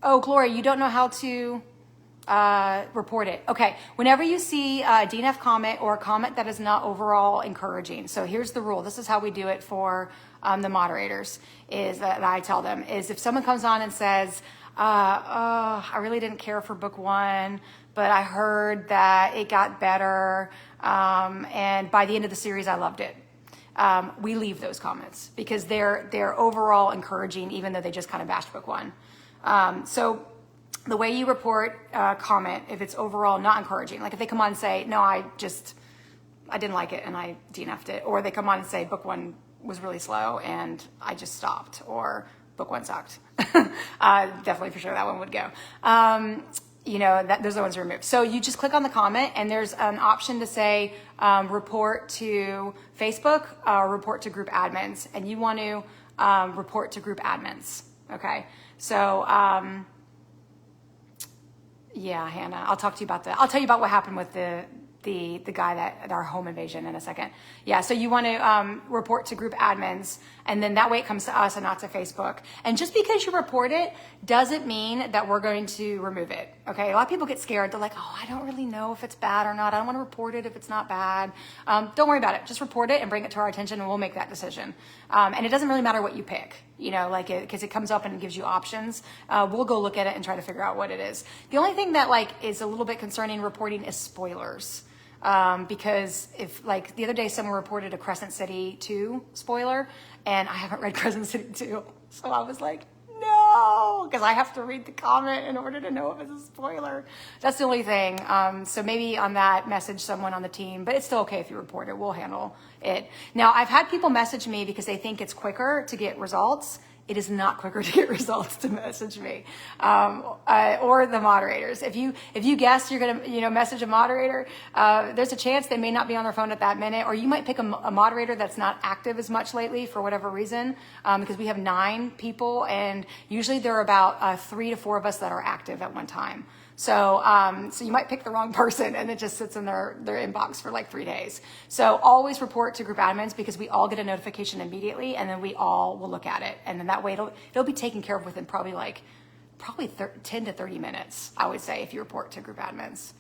Speaker 1: Gloria, you don't know how to report it. Okay, whenever you see a DNF comment or a comment that is not overall encouraging. So here's the rule. This is how we do it for the moderators, is that I tell them, is if someone comes on and says, I really didn't care for book one, but I heard that it got better, and by the end of the series, I loved it. We leave those comments because they're overall encouraging, even though they just kind of bashed book one. So the way you report a comment, if it's overall not encouraging, like if they come on and say, no, I didn't like it and I DNF'd it, or they come on and say book one was really slow and I just stopped, or book one sucked. Definitely for sure that one would go. Those are the ones removed. So you just click on the comment and there's an option to say report to Facebook or report to group admins, and you want to report to group admins. Okay, so yeah, Hannah, I'll talk to you about that. I'll tell you about what happened with the guy that our home invasion in a second. Yeah, so you want to report to group admins, and then that way it comes to us and not to Facebook. And just because you report it doesn't mean that we're going to remove it. Okay, a lot of people get scared. They're like, oh, I don't really know if it's bad or not. I don't want to report it if it's not bad. Don't worry about it. Just report it and bring it to our attention, and we'll make that decision. And it doesn't really matter what you pick, because it comes up and it gives you options. We'll go look at it and try to figure out what it is. The only thing that is a little bit concerning reporting is spoilers. Because if the other day someone reported a Crescent City 2 spoiler, and I haven't read Crescent City 2, so I was like, no, because I have to read the comment in order to know if it's a spoiler. That's the only thing. So maybe on that, message someone on the team, but it's still okay if you report it. We'll handle it. Now, I've had people message me because they think it's quicker to get results. It is not quicker to get results to message me or the moderators. If you guess you're gonna message a moderator, there's a chance they may not be on their phone at that minute, or you might pick a moderator that's not active as much lately for whatever reason, because we have 9 people and usually there are about 3 to 4 of us that are active at one time. So you might pick the wrong person and it just sits in their inbox for 3 days. So always report to group admins, because we all get a notification immediately, and then we all will look at it. And then that way it'll be taken care of within probably 10 to 30 minutes, I would say, if you report to group admins.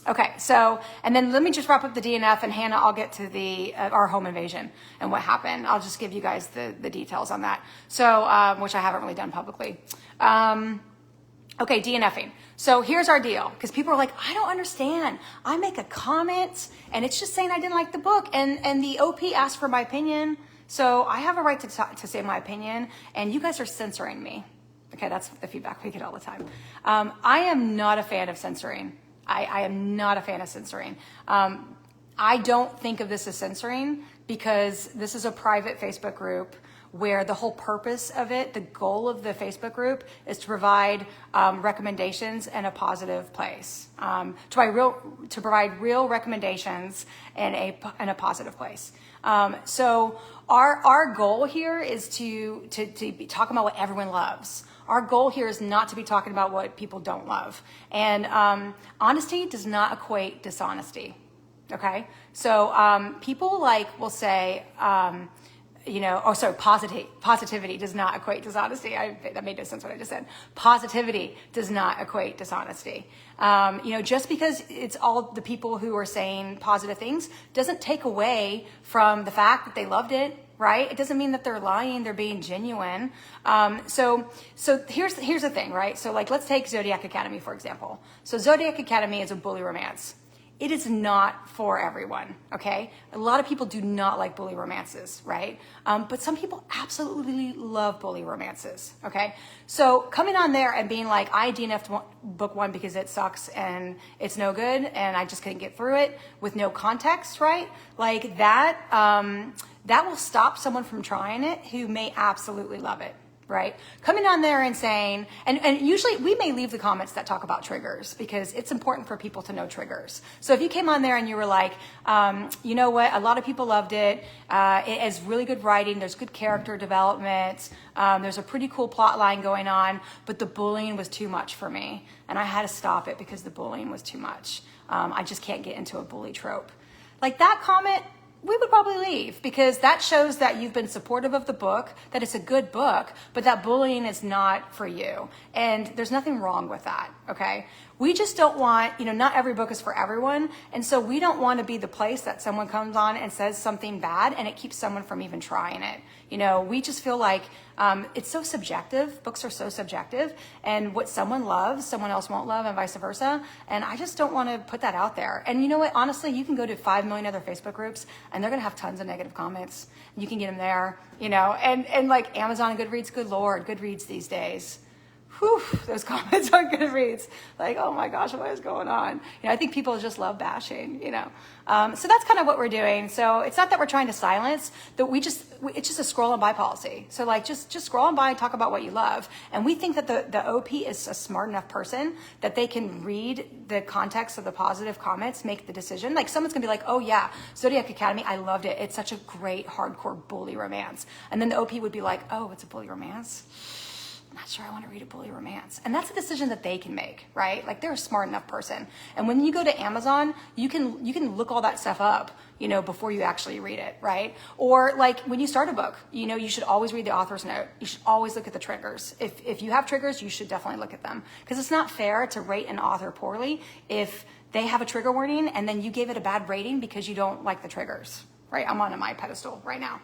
Speaker 1: Okay, so, and then let me just wrap up the DNF, and Hannah, I'll get to our home invasion and what happened. I'll just give you guys the details on that. So, which I haven't really done publicly. Okay, DNFing. So here's our deal, because people are like, I don't understand. I make a comment and it's just saying I didn't like the book, and the OP asked for my opinion. So I have a right to say my opinion, and you guys are censoring me. Okay, that's the feedback we get all the time. I am not a fan of censoring. I am not a fan of censoring. I don't think of this as censoring, because this is a private Facebook group where the whole purpose of it, the goal of the Facebook group, is to provide recommendations in a positive place, to provide real recommendations in a positive place. So our goal here is to be talking about what everyone loves. Our goal here is not to be talking about what people don't love. And honesty does not equate dishonesty. Okay, so people will say. Positivity does not equate dishonesty. That made no sense what I just said. Positivity does not equate dishonesty. Just because it's all the people who are saying positive things doesn't take away from the fact that they loved it, right? It doesn't mean that they're lying, they're being genuine. So here's the thing, right? So let's take Zodiac Academy, for example. So Zodiac Academy is a bully romance. It is not for everyone, okay? A lot of people do not like bully romances, right? But some people absolutely love bully romances, okay? So coming on there and being like, I DNF'd book one because it sucks and it's no good and I just couldn't get through it with no context, right? That will stop someone from trying it who may absolutely love it. Right? Coming on there and saying, and usually we may leave the comments that talk about triggers, because it's important for people to know triggers. So if you came on there and you were like, you know what, a lot of people loved it. It has really good writing. There's good character development. There's a pretty cool plot line going on, but the bullying was too much for me. And I had to stop it because the bullying was too much. I just can't get into a bully trope. That comment we would probably leave, because that shows that you've been supportive of the book, that it's a good book, but that bullying is not for you. And there's nothing wrong with that, okay? We just don't want, not every book is for everyone. And so we don't want to be the place that someone comes on and says something bad and it keeps someone from even trying it. We just feel like it's so subjective. Books are so subjective. And what someone loves, someone else won't love, and vice versa. And I just don't want to put that out there. And you know what? Honestly, you can go to 5 million other Facebook groups and they're going to have tons of negative comments. You can get them there, and like Amazon and Goodreads, good Lord, Goodreads these days. Whew, those comments on Goodreads, like, oh my gosh, what is going on? I think people just love bashing, So that's kind of what we're doing. So it's not that we're trying to silence, that it's just a scroll and buy policy. So like, just scroll and buy and talk about what you love. And we think that the OP is a smart enough person that they can read the context of the positive comments, make the decision. Like someone's gonna be like, oh yeah, Zodiac Academy, I loved it. It's such a great hardcore bully romance. And then the OP would be like, oh, it's a bully romance? Not sure I want to read a bully romance. And that's a decision that they can make, right? Like they're a smart enough person. And when you go to Amazon, you can look all that stuff up, before you actually read it, right? Or like when you start a book, you should always read the author's note. You should always look at the triggers. If you have triggers, you should definitely look at them, because it's not fair to rate an author poorly if they have a trigger warning and then you gave it a bad rating because you don't like the triggers, right? I'm on my pedestal right now.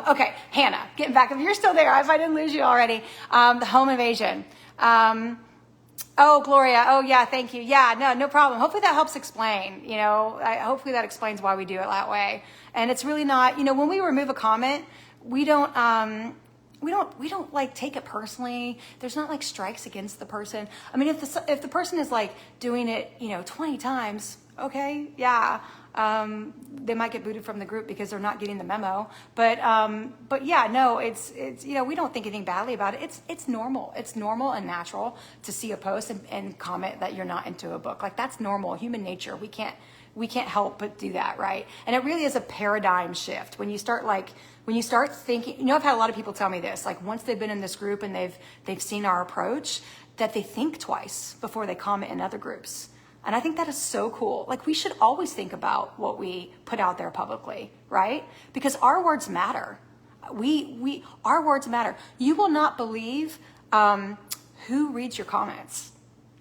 Speaker 1: Okay, Hannah, getting back, if you're still there, if I didn't lose you already, the home invasion. Oh, Gloria, oh yeah, thank you. Yeah, no problem. Hopefully that helps explain, hopefully that explains why we do it that way. And it's really not, when we remove a comment, we don't like take it personally. There's not like strikes against the person. I mean, if the person is like doing it, 20 times, okay, yeah. They might get booted from the group because they're not getting the memo. But yeah, no, it's we don't think anything badly about it. It's normal. It's normal and natural to see a post and comment that you're not into a book. Like that's normal, human nature. We can't help but do that, right? And it really is a paradigm shift when you start thinking. I've had a lot of people tell me this. Like once they've been in this group and they've seen our approach, that they think twice before they comment in other groups. And I think that is so cool. Like we should always think about what we put out there publicly, right? Because our words matter. Our words matter. You will not believe who reads your comments.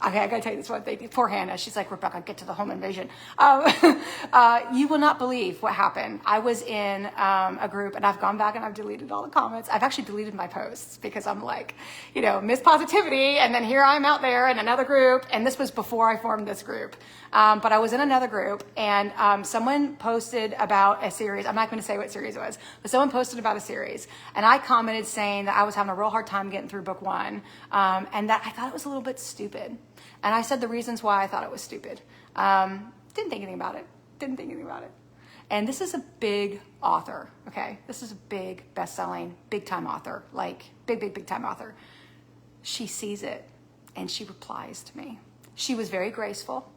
Speaker 1: Okay, I gotta tell you this one thing. Poor Hannah, she's like, Rebecca, get to the home invasion. You will not believe what happened. I was in a group and I've gone back and I've deleted all the comments. I've actually deleted my posts because I'm like, Miss Positivity, and then here I'm out there in another group, and this was before I formed this group. But I was in another group and someone posted about a series. I'm not gonna say what series it was, but someone posted about a series. And I commented saying that I was having a real hard time getting through book 1, and that I thought it was a little bit stupid. And I said the reasons why I thought it was stupid. Didn't think anything about it. And this is a big author, okay? This is a big, best-selling, big-time author, like big-time author. She sees it, and she replies to me. She was very graceful.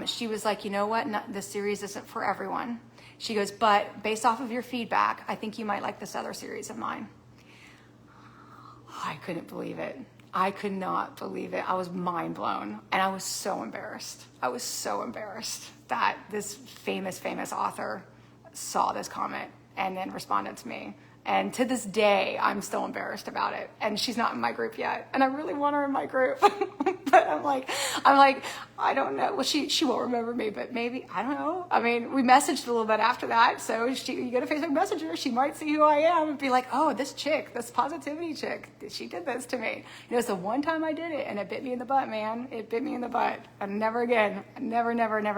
Speaker 1: She was like, you know what? This series isn't for everyone. She goes, but based off of your feedback, I think you might like this other series of mine. I couldn't believe it. I could not believe it. I was mind blown. And I was so embarrassed. That this famous author saw this comment and then responded to me. And to this day, I'm still embarrassed about it. And she's not in my group yet. And I really want her in my group. But I'm like, I don't know. Well, she won't remember me, but maybe, I don't know. I mean, we messaged a little bit after that. So you get a Facebook Messenger, she might see who I am and be like, oh, this positivity chick, she did this to me. It's the one time I did it and it bit me in the butt, man. It bit me in the butt. And never again. Never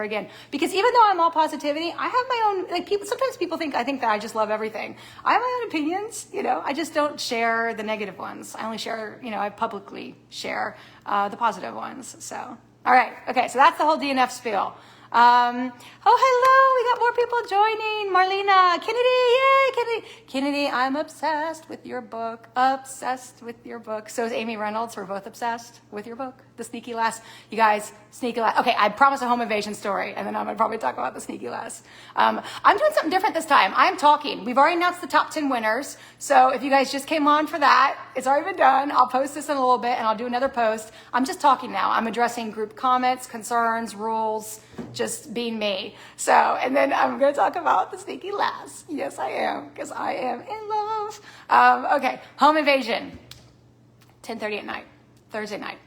Speaker 1: again. Because even though I'm all positivity, I have my own, like sometimes people think that I just love everything. I have my own opinions, I just don't share the negative ones. I only share, I publicly share the positive ones. So, all right. Okay. So that's the whole DNF spiel. Oh, hello. We got more people joining. Marlena, Kennedy. Yay, Kennedy. Kennedy, I'm obsessed with your book. So is Amy Reynolds. We're both obsessed with your book, The Sneaky Lass. You guys, Sneaky Lass. Okay, I promise a home invasion story, and then I'm going to probably talk about The Sneaky Lass. I'm doing something different this time. I'm talking. We've already announced the top 10 winners. So if you guys just came on for that, it's already been done. I'll post this in a little bit, and I'll do another post. I'm just talking now. I'm addressing group comments, concerns, rules, just being me. So, and then I'm going to talk about the sneaky last. Yes, I am, because I am in love. Okay, home invasion. 10:30 at night, Thursday night.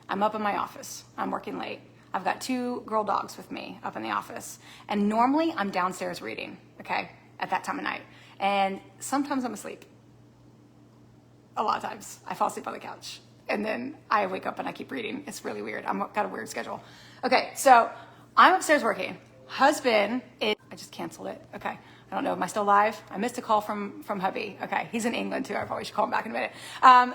Speaker 1: I'm up in my office. I'm working late. I've got 2 girl dogs with me up in the office. And normally I'm downstairs reading, okay, at that time of night. And sometimes I'm asleep. A lot of times I fall asleep on the couch. And then I wake up and I keep reading. It's really weird. I've got a weird schedule. Okay, so I'm upstairs working. Husband is, I just canceled it. Okay, I don't know, am I still live? I missed a call from hubby. Okay, he's in England too. I probably should call him back in a minute.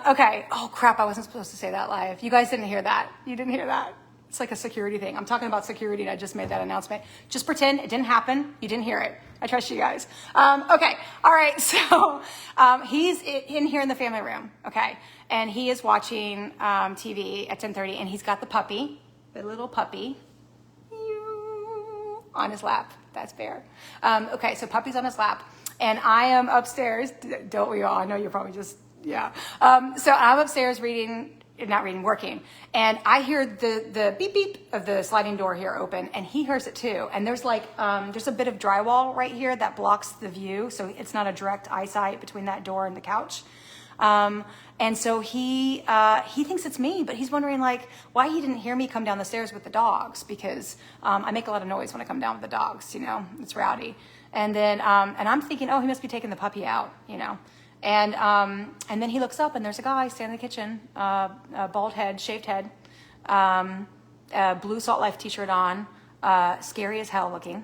Speaker 1: Okay, oh crap, I wasn't supposed to say that live. You guys didn't hear that. You didn't hear that. It's like a security thing. I'm talking about security and I just made that announcement. Just pretend it didn't happen. You didn't hear it. I trust you guys. Okay, all right, so he's in here in the family room, okay? And he is watching TV at 10:30 and he's got the puppy, the little puppy, on his lap. That's Bear. Okay, so puppy's on his lap and I am upstairs. Don't we all? I know you're probably just, yeah. So I'm upstairs working. And I hear the beep beep of the sliding door here open and he hears it too. And there's like, there's a bit of drywall right here that blocks the view. So it's not a direct eyesight between that door and the couch. And so he thinks it's me, but he's wondering like why he didn't hear me come down the stairs with the dogs because, I make a lot of noise when I come down with the dogs, you know, it's rowdy. And then, and I'm thinking, oh, he must be taking the puppy out, you know. And then he looks up and there's a guy standing in the kitchen, a bald head, shaved head, a blue Salt Life t-shirt on, scary as hell looking.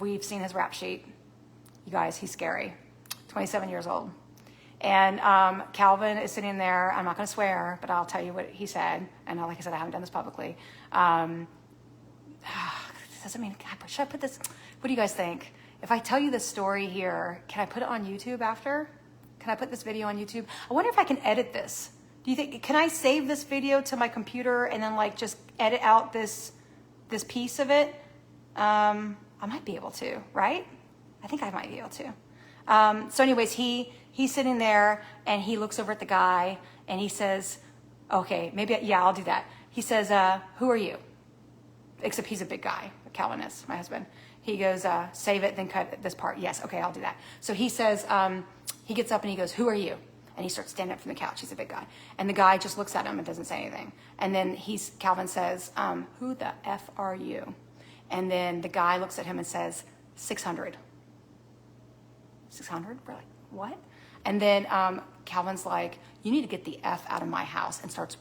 Speaker 1: We've seen his rap sheet. You guys, he's scary. 27 years old. And Calvin is sitting there. I'm not going to swear, but I'll tell you what he said. And like I said, I haven't done this publicly. Doesn't mean, should I put this? What do you guys think? If I tell you this story here, can I put it on YouTube after? Can I put this video on YouTube? I wonder if I can edit this. Do you think, can I save this video to my computer and then like just edit out this piece of it? I might be able to, right? I think I might be able to. So anyways, he's sitting there and he looks over at the guy and he says, okay, maybe, yeah, I'll do that. He says, who are you? Except he's a big guy, Calvin is, my husband. He goes, save it, then cut this part. Yes, okay, I'll do that. So he says, he gets up and he goes, who are you? And he starts standing up from the couch. He's a big guy. And the guy just looks at him and doesn't say anything. And then Calvin says, who the F are you? And then the guy looks at him and says, 600. 600? We're like, what? And then Calvin's like, you need to get the F out of my house, and starts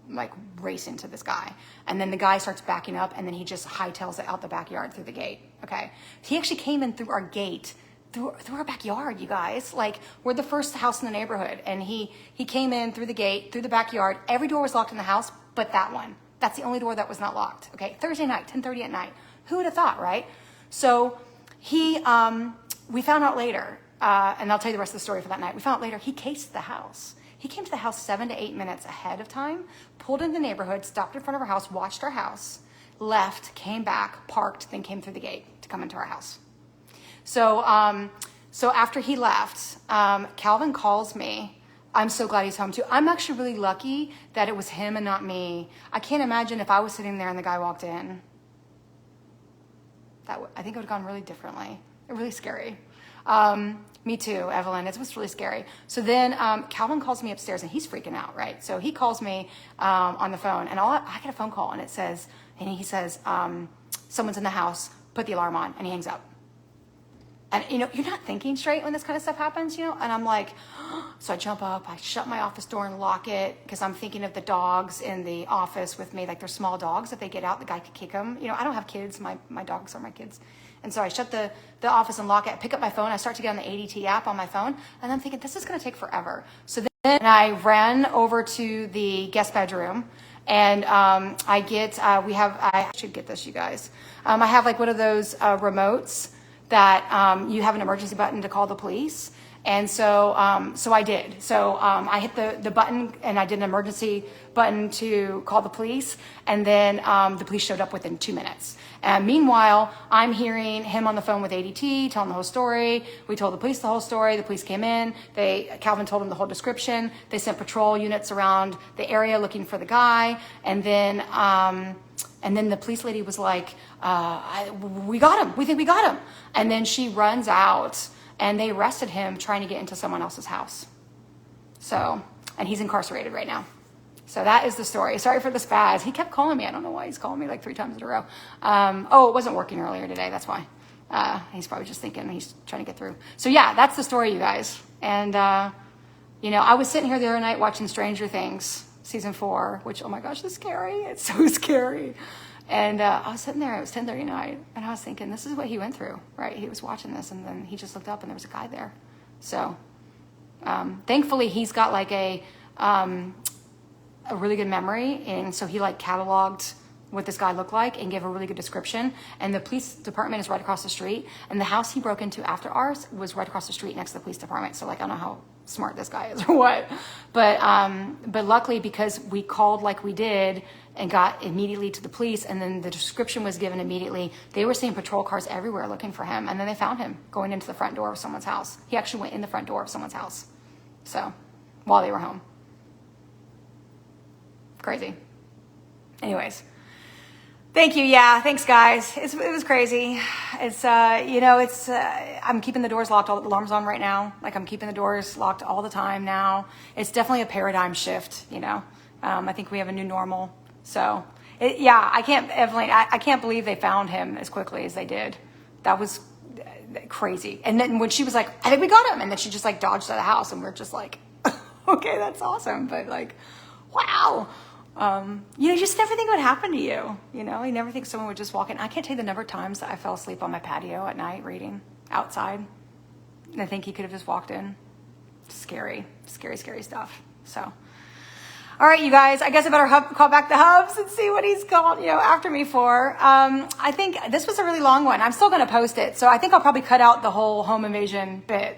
Speaker 1: like racing to this guy. And then the guy starts backing up and then he just hightails it out the backyard through the gate. Okay. He actually came in through our gate, through our backyard, you guys. Like, we're the first house in the neighborhood. And he came in through the gate, through the backyard. Every door was locked in the house, but that one. That's the only door that was not locked. Okay. Thursday night, 10:30 at night. Who would have thought, right? So we found out later, and I'll tell you the rest of the story for that night. We found out later he cased the house. He came to the house 7 to 8 minutes ahead of time, pulled in the neighborhood, stopped in front of our house, watched our house, left, came back, parked, then came through the gate to come into our house. So after he left, Calvin calls me. I'm so glad he's home too. I'm actually really lucky that it was him and not me. I can't imagine if I was sitting there and the guy walked in. I think it would have gone really differently. Really scary. Me too, Evelyn. It was really scary. So then Calvin calls me upstairs and he's freaking out, right? So he calls me on the phone and I get a phone call and he says, someone's in the house, put the alarm on, and he hangs up. And you know, you're not thinking straight when this kind of stuff happens, you know? And I'm like, so I jump up, I shut my office door and lock it because I'm thinking of the dogs in the office with me. Like, they're small dogs. If they get out, the guy could kick them. You know, I don't have kids. My dogs are my kids. And so I shut the office and lock it. I pick up my phone. I start to get on the ADT app on my phone. And I'm thinking, this is going to take forever. So then I ran over to the guest bedroom. And I should get this, you guys. I have like one of those remotes that you have an emergency button to call the police. And so I did. So I hit the button and I did an emergency button to call the police. And then the police showed up within 2 minutes. And meanwhile, I'm hearing him on the phone with ADT, telling the whole story. We told the police the whole story. The police came in. Calvin told them the whole description. They sent patrol units around the area looking for the guy. And then And then the police lady was like, we got him. We think we got him. And then she runs out and they arrested him trying to get into someone else's house. So, and he's incarcerated right now. So that is the story. Sorry for the spaz. He kept calling me. I don't know why he's calling me like 3 times in a row. Oh, it wasn't working earlier today. That's why. He's probably just thinking he's trying to get through. So yeah, that's the story, you guys. And, I was sitting here the other night watching Stranger Things season 4, which, oh my gosh, is scary. It's so scary. And I was sitting there, it was 10:30 at night, and I was thinking, this is what he went through, right? He was watching this, and then he just looked up, and there was a guy there. So thankfully, he's got like a really good memory, and so he like cataloged what this guy looked like and gave a really good description. And the police department is right across the street, and the house he broke into after ours was right across the street next to the police department. So like, I don't know how smart this guy is or what, but luckily, because we called like we did and got immediately to the police, and then the description was given immediately, they were seeing patrol cars everywhere looking for him, and then they found him going into the front door of someone's house. He actually went in the front door of someone's house, so while they were home. Crazy. Anyways, thank you. Yeah, thanks, guys. It was crazy. It's I'm keeping the doors locked. All the alarms on right now. Like, I'm keeping the doors locked all the time now. It's definitely a paradigm shift. I think we have a new normal. So I can't believe they found him as quickly as they did. That was crazy. And then when she was like, I think we got him, and then she just like dodged out of the house, and we're just like, okay, that's awesome. But like, wow. You just never think it would happen to you. You never think someone would just walk in. I can't tell you the number of times that I fell asleep on my patio at night reading outside. And I think he could have just walked in. Scary, scary, scary stuff. So, all right, you guys, I guess I better call back the Hubs and see what he's called, after me for. I think this was a really long one. I'm still going to post it. So I think I'll probably cut out the whole home invasion bit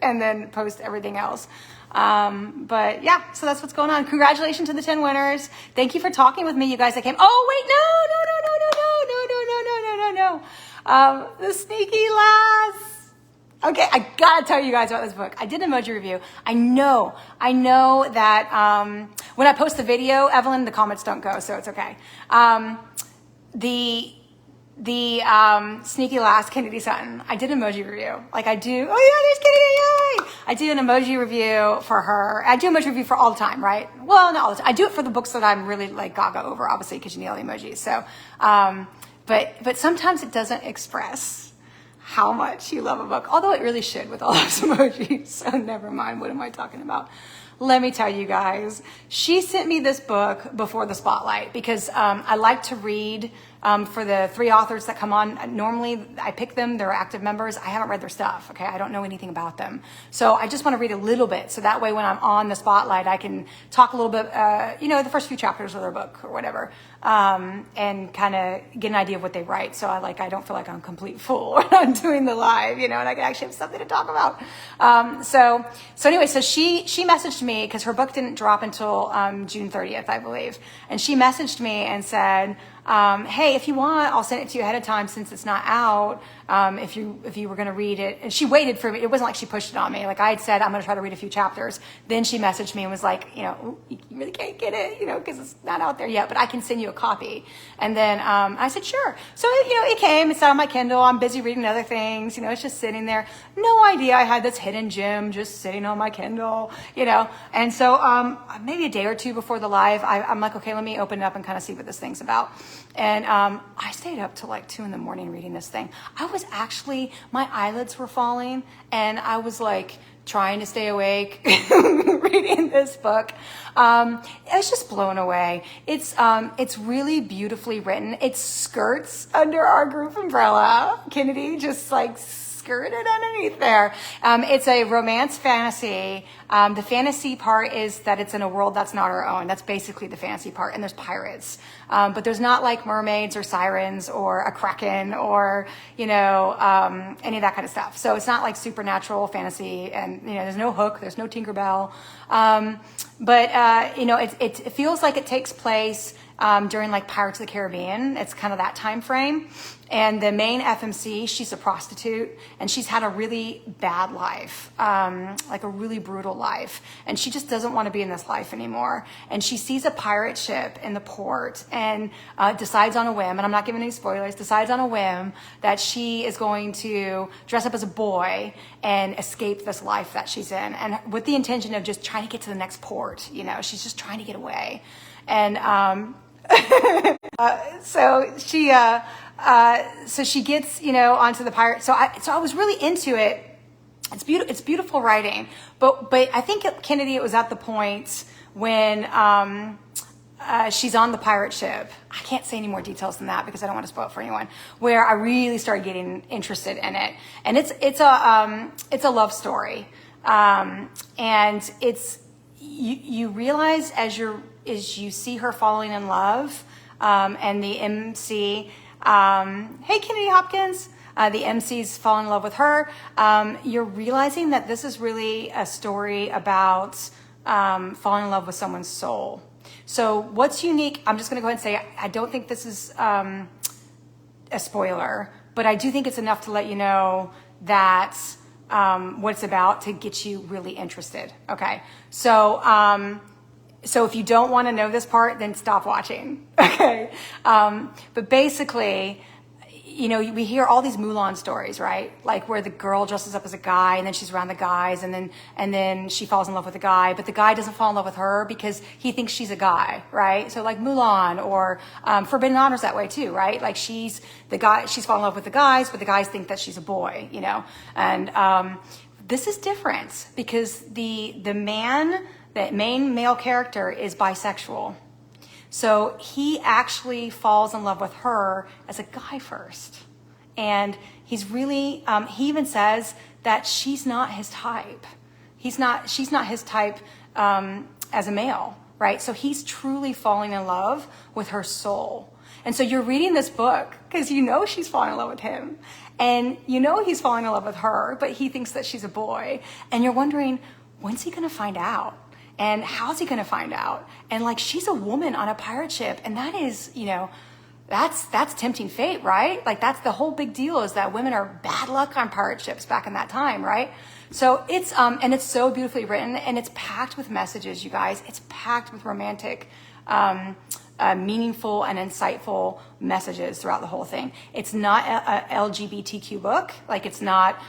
Speaker 1: and then post everything else. But yeah, so that's what's going on. Congratulations to the 10 winners. Thank you for talking with me, you guys. The Sneaky Lass. Okay, I gotta tell you guys about this book. I did an emoji review. I know that when I post the video, Evelyn, the comments don't go, so it's okay. The Sneaky Lass, Kennedy Sutton. I did an emoji review. Like I do. Oh yeah, there's Kennedy. Yay! I do an emoji review for her. I do an emoji review for all the time, right? Well, not all the time. I do it for the books that I'm really like gaga over, obviously, because you need all the emojis. So, but sometimes it doesn't express how much you love a book, although it really should with all those emojis. So never mind. What am I talking about? Let me tell you guys, she sent me this book before the spotlight because I like to read for the 3 authors that come on. Normally, I pick them. They're active members. I haven't read their stuff, okay? I don't know anything about them. So I just want to read a little bit. So that way, when I'm on the spotlight, I can talk a little bit, the first few chapters of their book or whatever, and kind of get an idea of what they write. So I don't feel like I'm a complete fool when I'm doing the live, and I can actually have something to talk about. So anyway, so she messaged me because her book didn't drop until June 30th, I believe. And she messaged me and said, hey, if you want, I'll send it to you ahead of time since it's not out. If you were going to read it, and she waited for me. It wasn't like she pushed it on me. Like I had said, I'm going to try to read a few chapters. Then she messaged me and was like, you really can't get it, because it's not out there yet, but I can send you a copy. And then, I said, sure. So, it came, it's out on my Kindle. I'm busy reading other things, it's just sitting there. No idea I had this hidden gem just sitting on my Kindle, And so, maybe a day or two before the live, I'm like, okay, let me open it up and kind of see what this thing's about. And I stayed up till like 2 a.m. reading this thing. I was actually, my eyelids were falling, and I was like trying to stay awake reading this book. I was just blown away. It's really beautifully written. It skirts under our group umbrella. Kennedy just like skirted underneath there. It's a romance fantasy. The fantasy part is that it's in a world that's not our own. That's basically the fantasy part. And there's pirates. But there's not like mermaids or sirens or a kraken or, any of that kind of stuff. So it's not like supernatural fantasy, and, there's no Hook, there's no Tinkerbell. But it feels like it takes place during like Pirates of the Caribbean. It's kind of that time frame. And the main FMC, she's a prostitute, and she's had a really bad life, like a really brutal life. And she just doesn't want to be in this life anymore. And she sees a pirate ship in the port and decides on a whim, and I'm not giving any spoilers, decides on a whim that she is going to dress up as a boy and escape this life that she's in. And with the intention of just trying to get to the next port, you know, she's just trying to get away. And so she gets, you know, onto the pirate. So I was really into it. It's beautiful writing, but I think Kennedy, it was at the point when she's on the pirate ship. I can't say any more details than that because I don't want to spoil it for anyone. Where I really started getting interested in it, and it's a love story, and it's you realize as you see her falling in love, and the MC. Hey, Kennedy Hopkins. The MC's falling in love with her. You're realizing that this is really a story about falling in love with someone's soul. So what's unique, I'm just going to go ahead and say, I don't think this is a spoiler, but I do think it's enough to let you know that what it's about to get you really interested. Okay, so if you don't want to know this part, then stop watching. Okay, but basically, you know, we hear all these Mulan stories, right? Like where the girl dresses up as a guy and then she's around the guys and then she falls in love with the guy, but the guy doesn't fall in love with her because he thinks she's a guy, right? So like Mulan or Forbidden Honor's that way too, right? Like she's falling in love with the guys, but the guys think that she's a boy, you know? And this is different because the main male character is bisexual. So he actually falls in love with her as a guy first. And he's really, he even says that she's not his type. She's not his type as a male, right? So he's truly falling in love with her soul. And so you're reading this book because you know she's falling in love with him. And you know he's falling in love with her, but he thinks that she's a boy. And you're wondering, when's he going to find out? And how's he going to find out? And like, she's a woman on a pirate ship. And that is, you know, that's tempting fate, right? Like that's the whole big deal is that women are bad luck on pirate ships back in that time, right? So it's, and it's so beautifully written and it's packed with messages, you guys. It's packed with romantic, meaningful and insightful messages throughout the whole thing. It's not a LGBTQ book. Like it's not,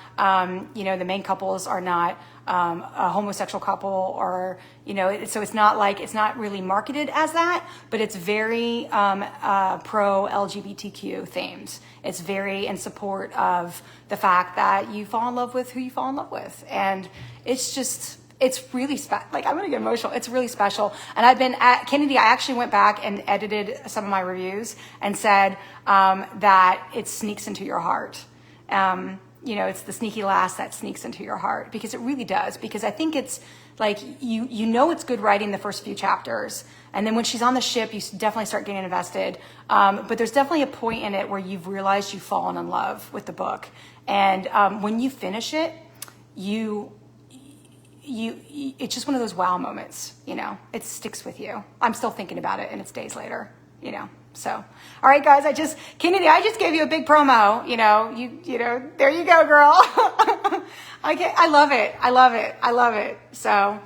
Speaker 1: you know, the main couples are not a homosexual couple or, you know, so it's not really marketed as that, but it's very pro LGBTQ themes. It's very in support of the fact that you fall in love with who you fall in love with. And it's just, it's really like I'm gonna get emotional. It's really special. And I've been at Kennedy. I actually went back and edited some of my reviews and said that it sneaks into your heart. You know, it's the sneaky lass that sneaks into your heart because it really does. Because I think it's like you know it's good writing the first few chapters, and then when she's on the ship, you definitely start getting invested. But there's definitely a point in it where you've realized you've fallen in love with the book, and when you finish it, it's just one of those wow moments, you know, it sticks with you. I'm still thinking about it and it's days later, you know, so, all right, guys, Kennedy, I just gave you a big promo, you know, there you go, girl. I love it. I love it. So,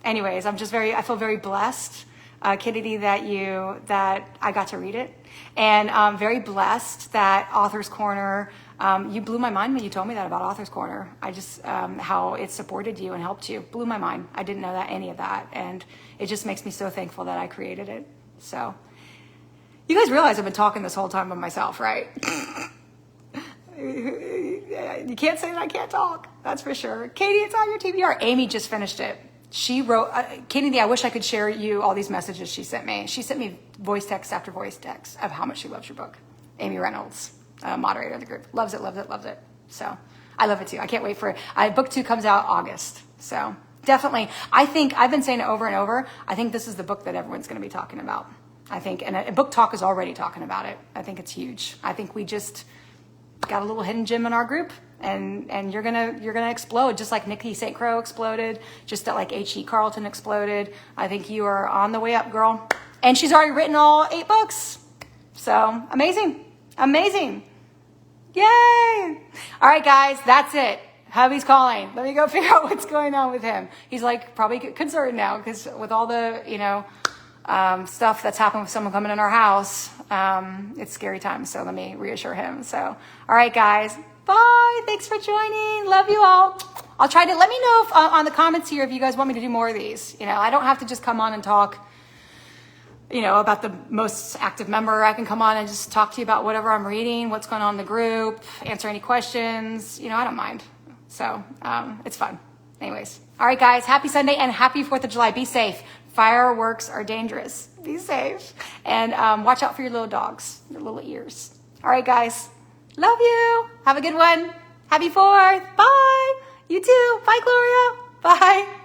Speaker 1: anyways, I feel very blessed, Kennedy, that I got to read it, and I'm very blessed that Author's Corner, you blew my mind when you told me that about Author's Corner. I just, how it supported you and helped you, blew my mind. I didn't know any of that. And it just makes me so thankful that I created it. So you guys realize I've been talking this whole time by myself, right? You can't say that I can't talk. That's for sure. Katie, it's on your TBR. Amy just finished it. She wrote, Kennedy, I wish I could share you all these messages she sent me. She sent me voice text after voice text of how much she loves your book. Amy Reynolds. Moderator of the group. Loves it. So I love it too. I can't wait for it. Book 2 comes out August. So definitely, I think I've been saying it over and over. I think this is the book that everyone's going to be talking about. I think, and Book Talk is already talking about it. I think it's huge. I think we just got a little hidden gem in our group, and you're gonna explode just like Nikki St. Croix exploded, just like H.E. Carlton exploded. I think you are on the way up, girl. And she's already written all 8 books. So amazing, amazing. Yay. All right, guys, that's it. Hubby's calling. Let me go figure out what's going on with him. He's like probably concerned now because with all the, stuff that's happened with someone coming in our house, it's scary times. So let me reassure him. So, all right, guys, bye. Thanks for joining. Love you all. I'll try to let me know if, on the comments here if you guys want me to do more of these. I don't have to just come on and talk, about the most active member. I can come on and just talk to you about whatever I'm reading, what's going on in the group, answer any questions. I don't mind. So it's fun. Anyways. All right, guys. Happy Sunday and happy 4th of July. Be safe. Fireworks are dangerous. Be safe. And watch out for your little dogs, their little ears. All right, guys. Love you. Have a good one. Happy 4th. Bye. You too. Bye, Gloria. Bye.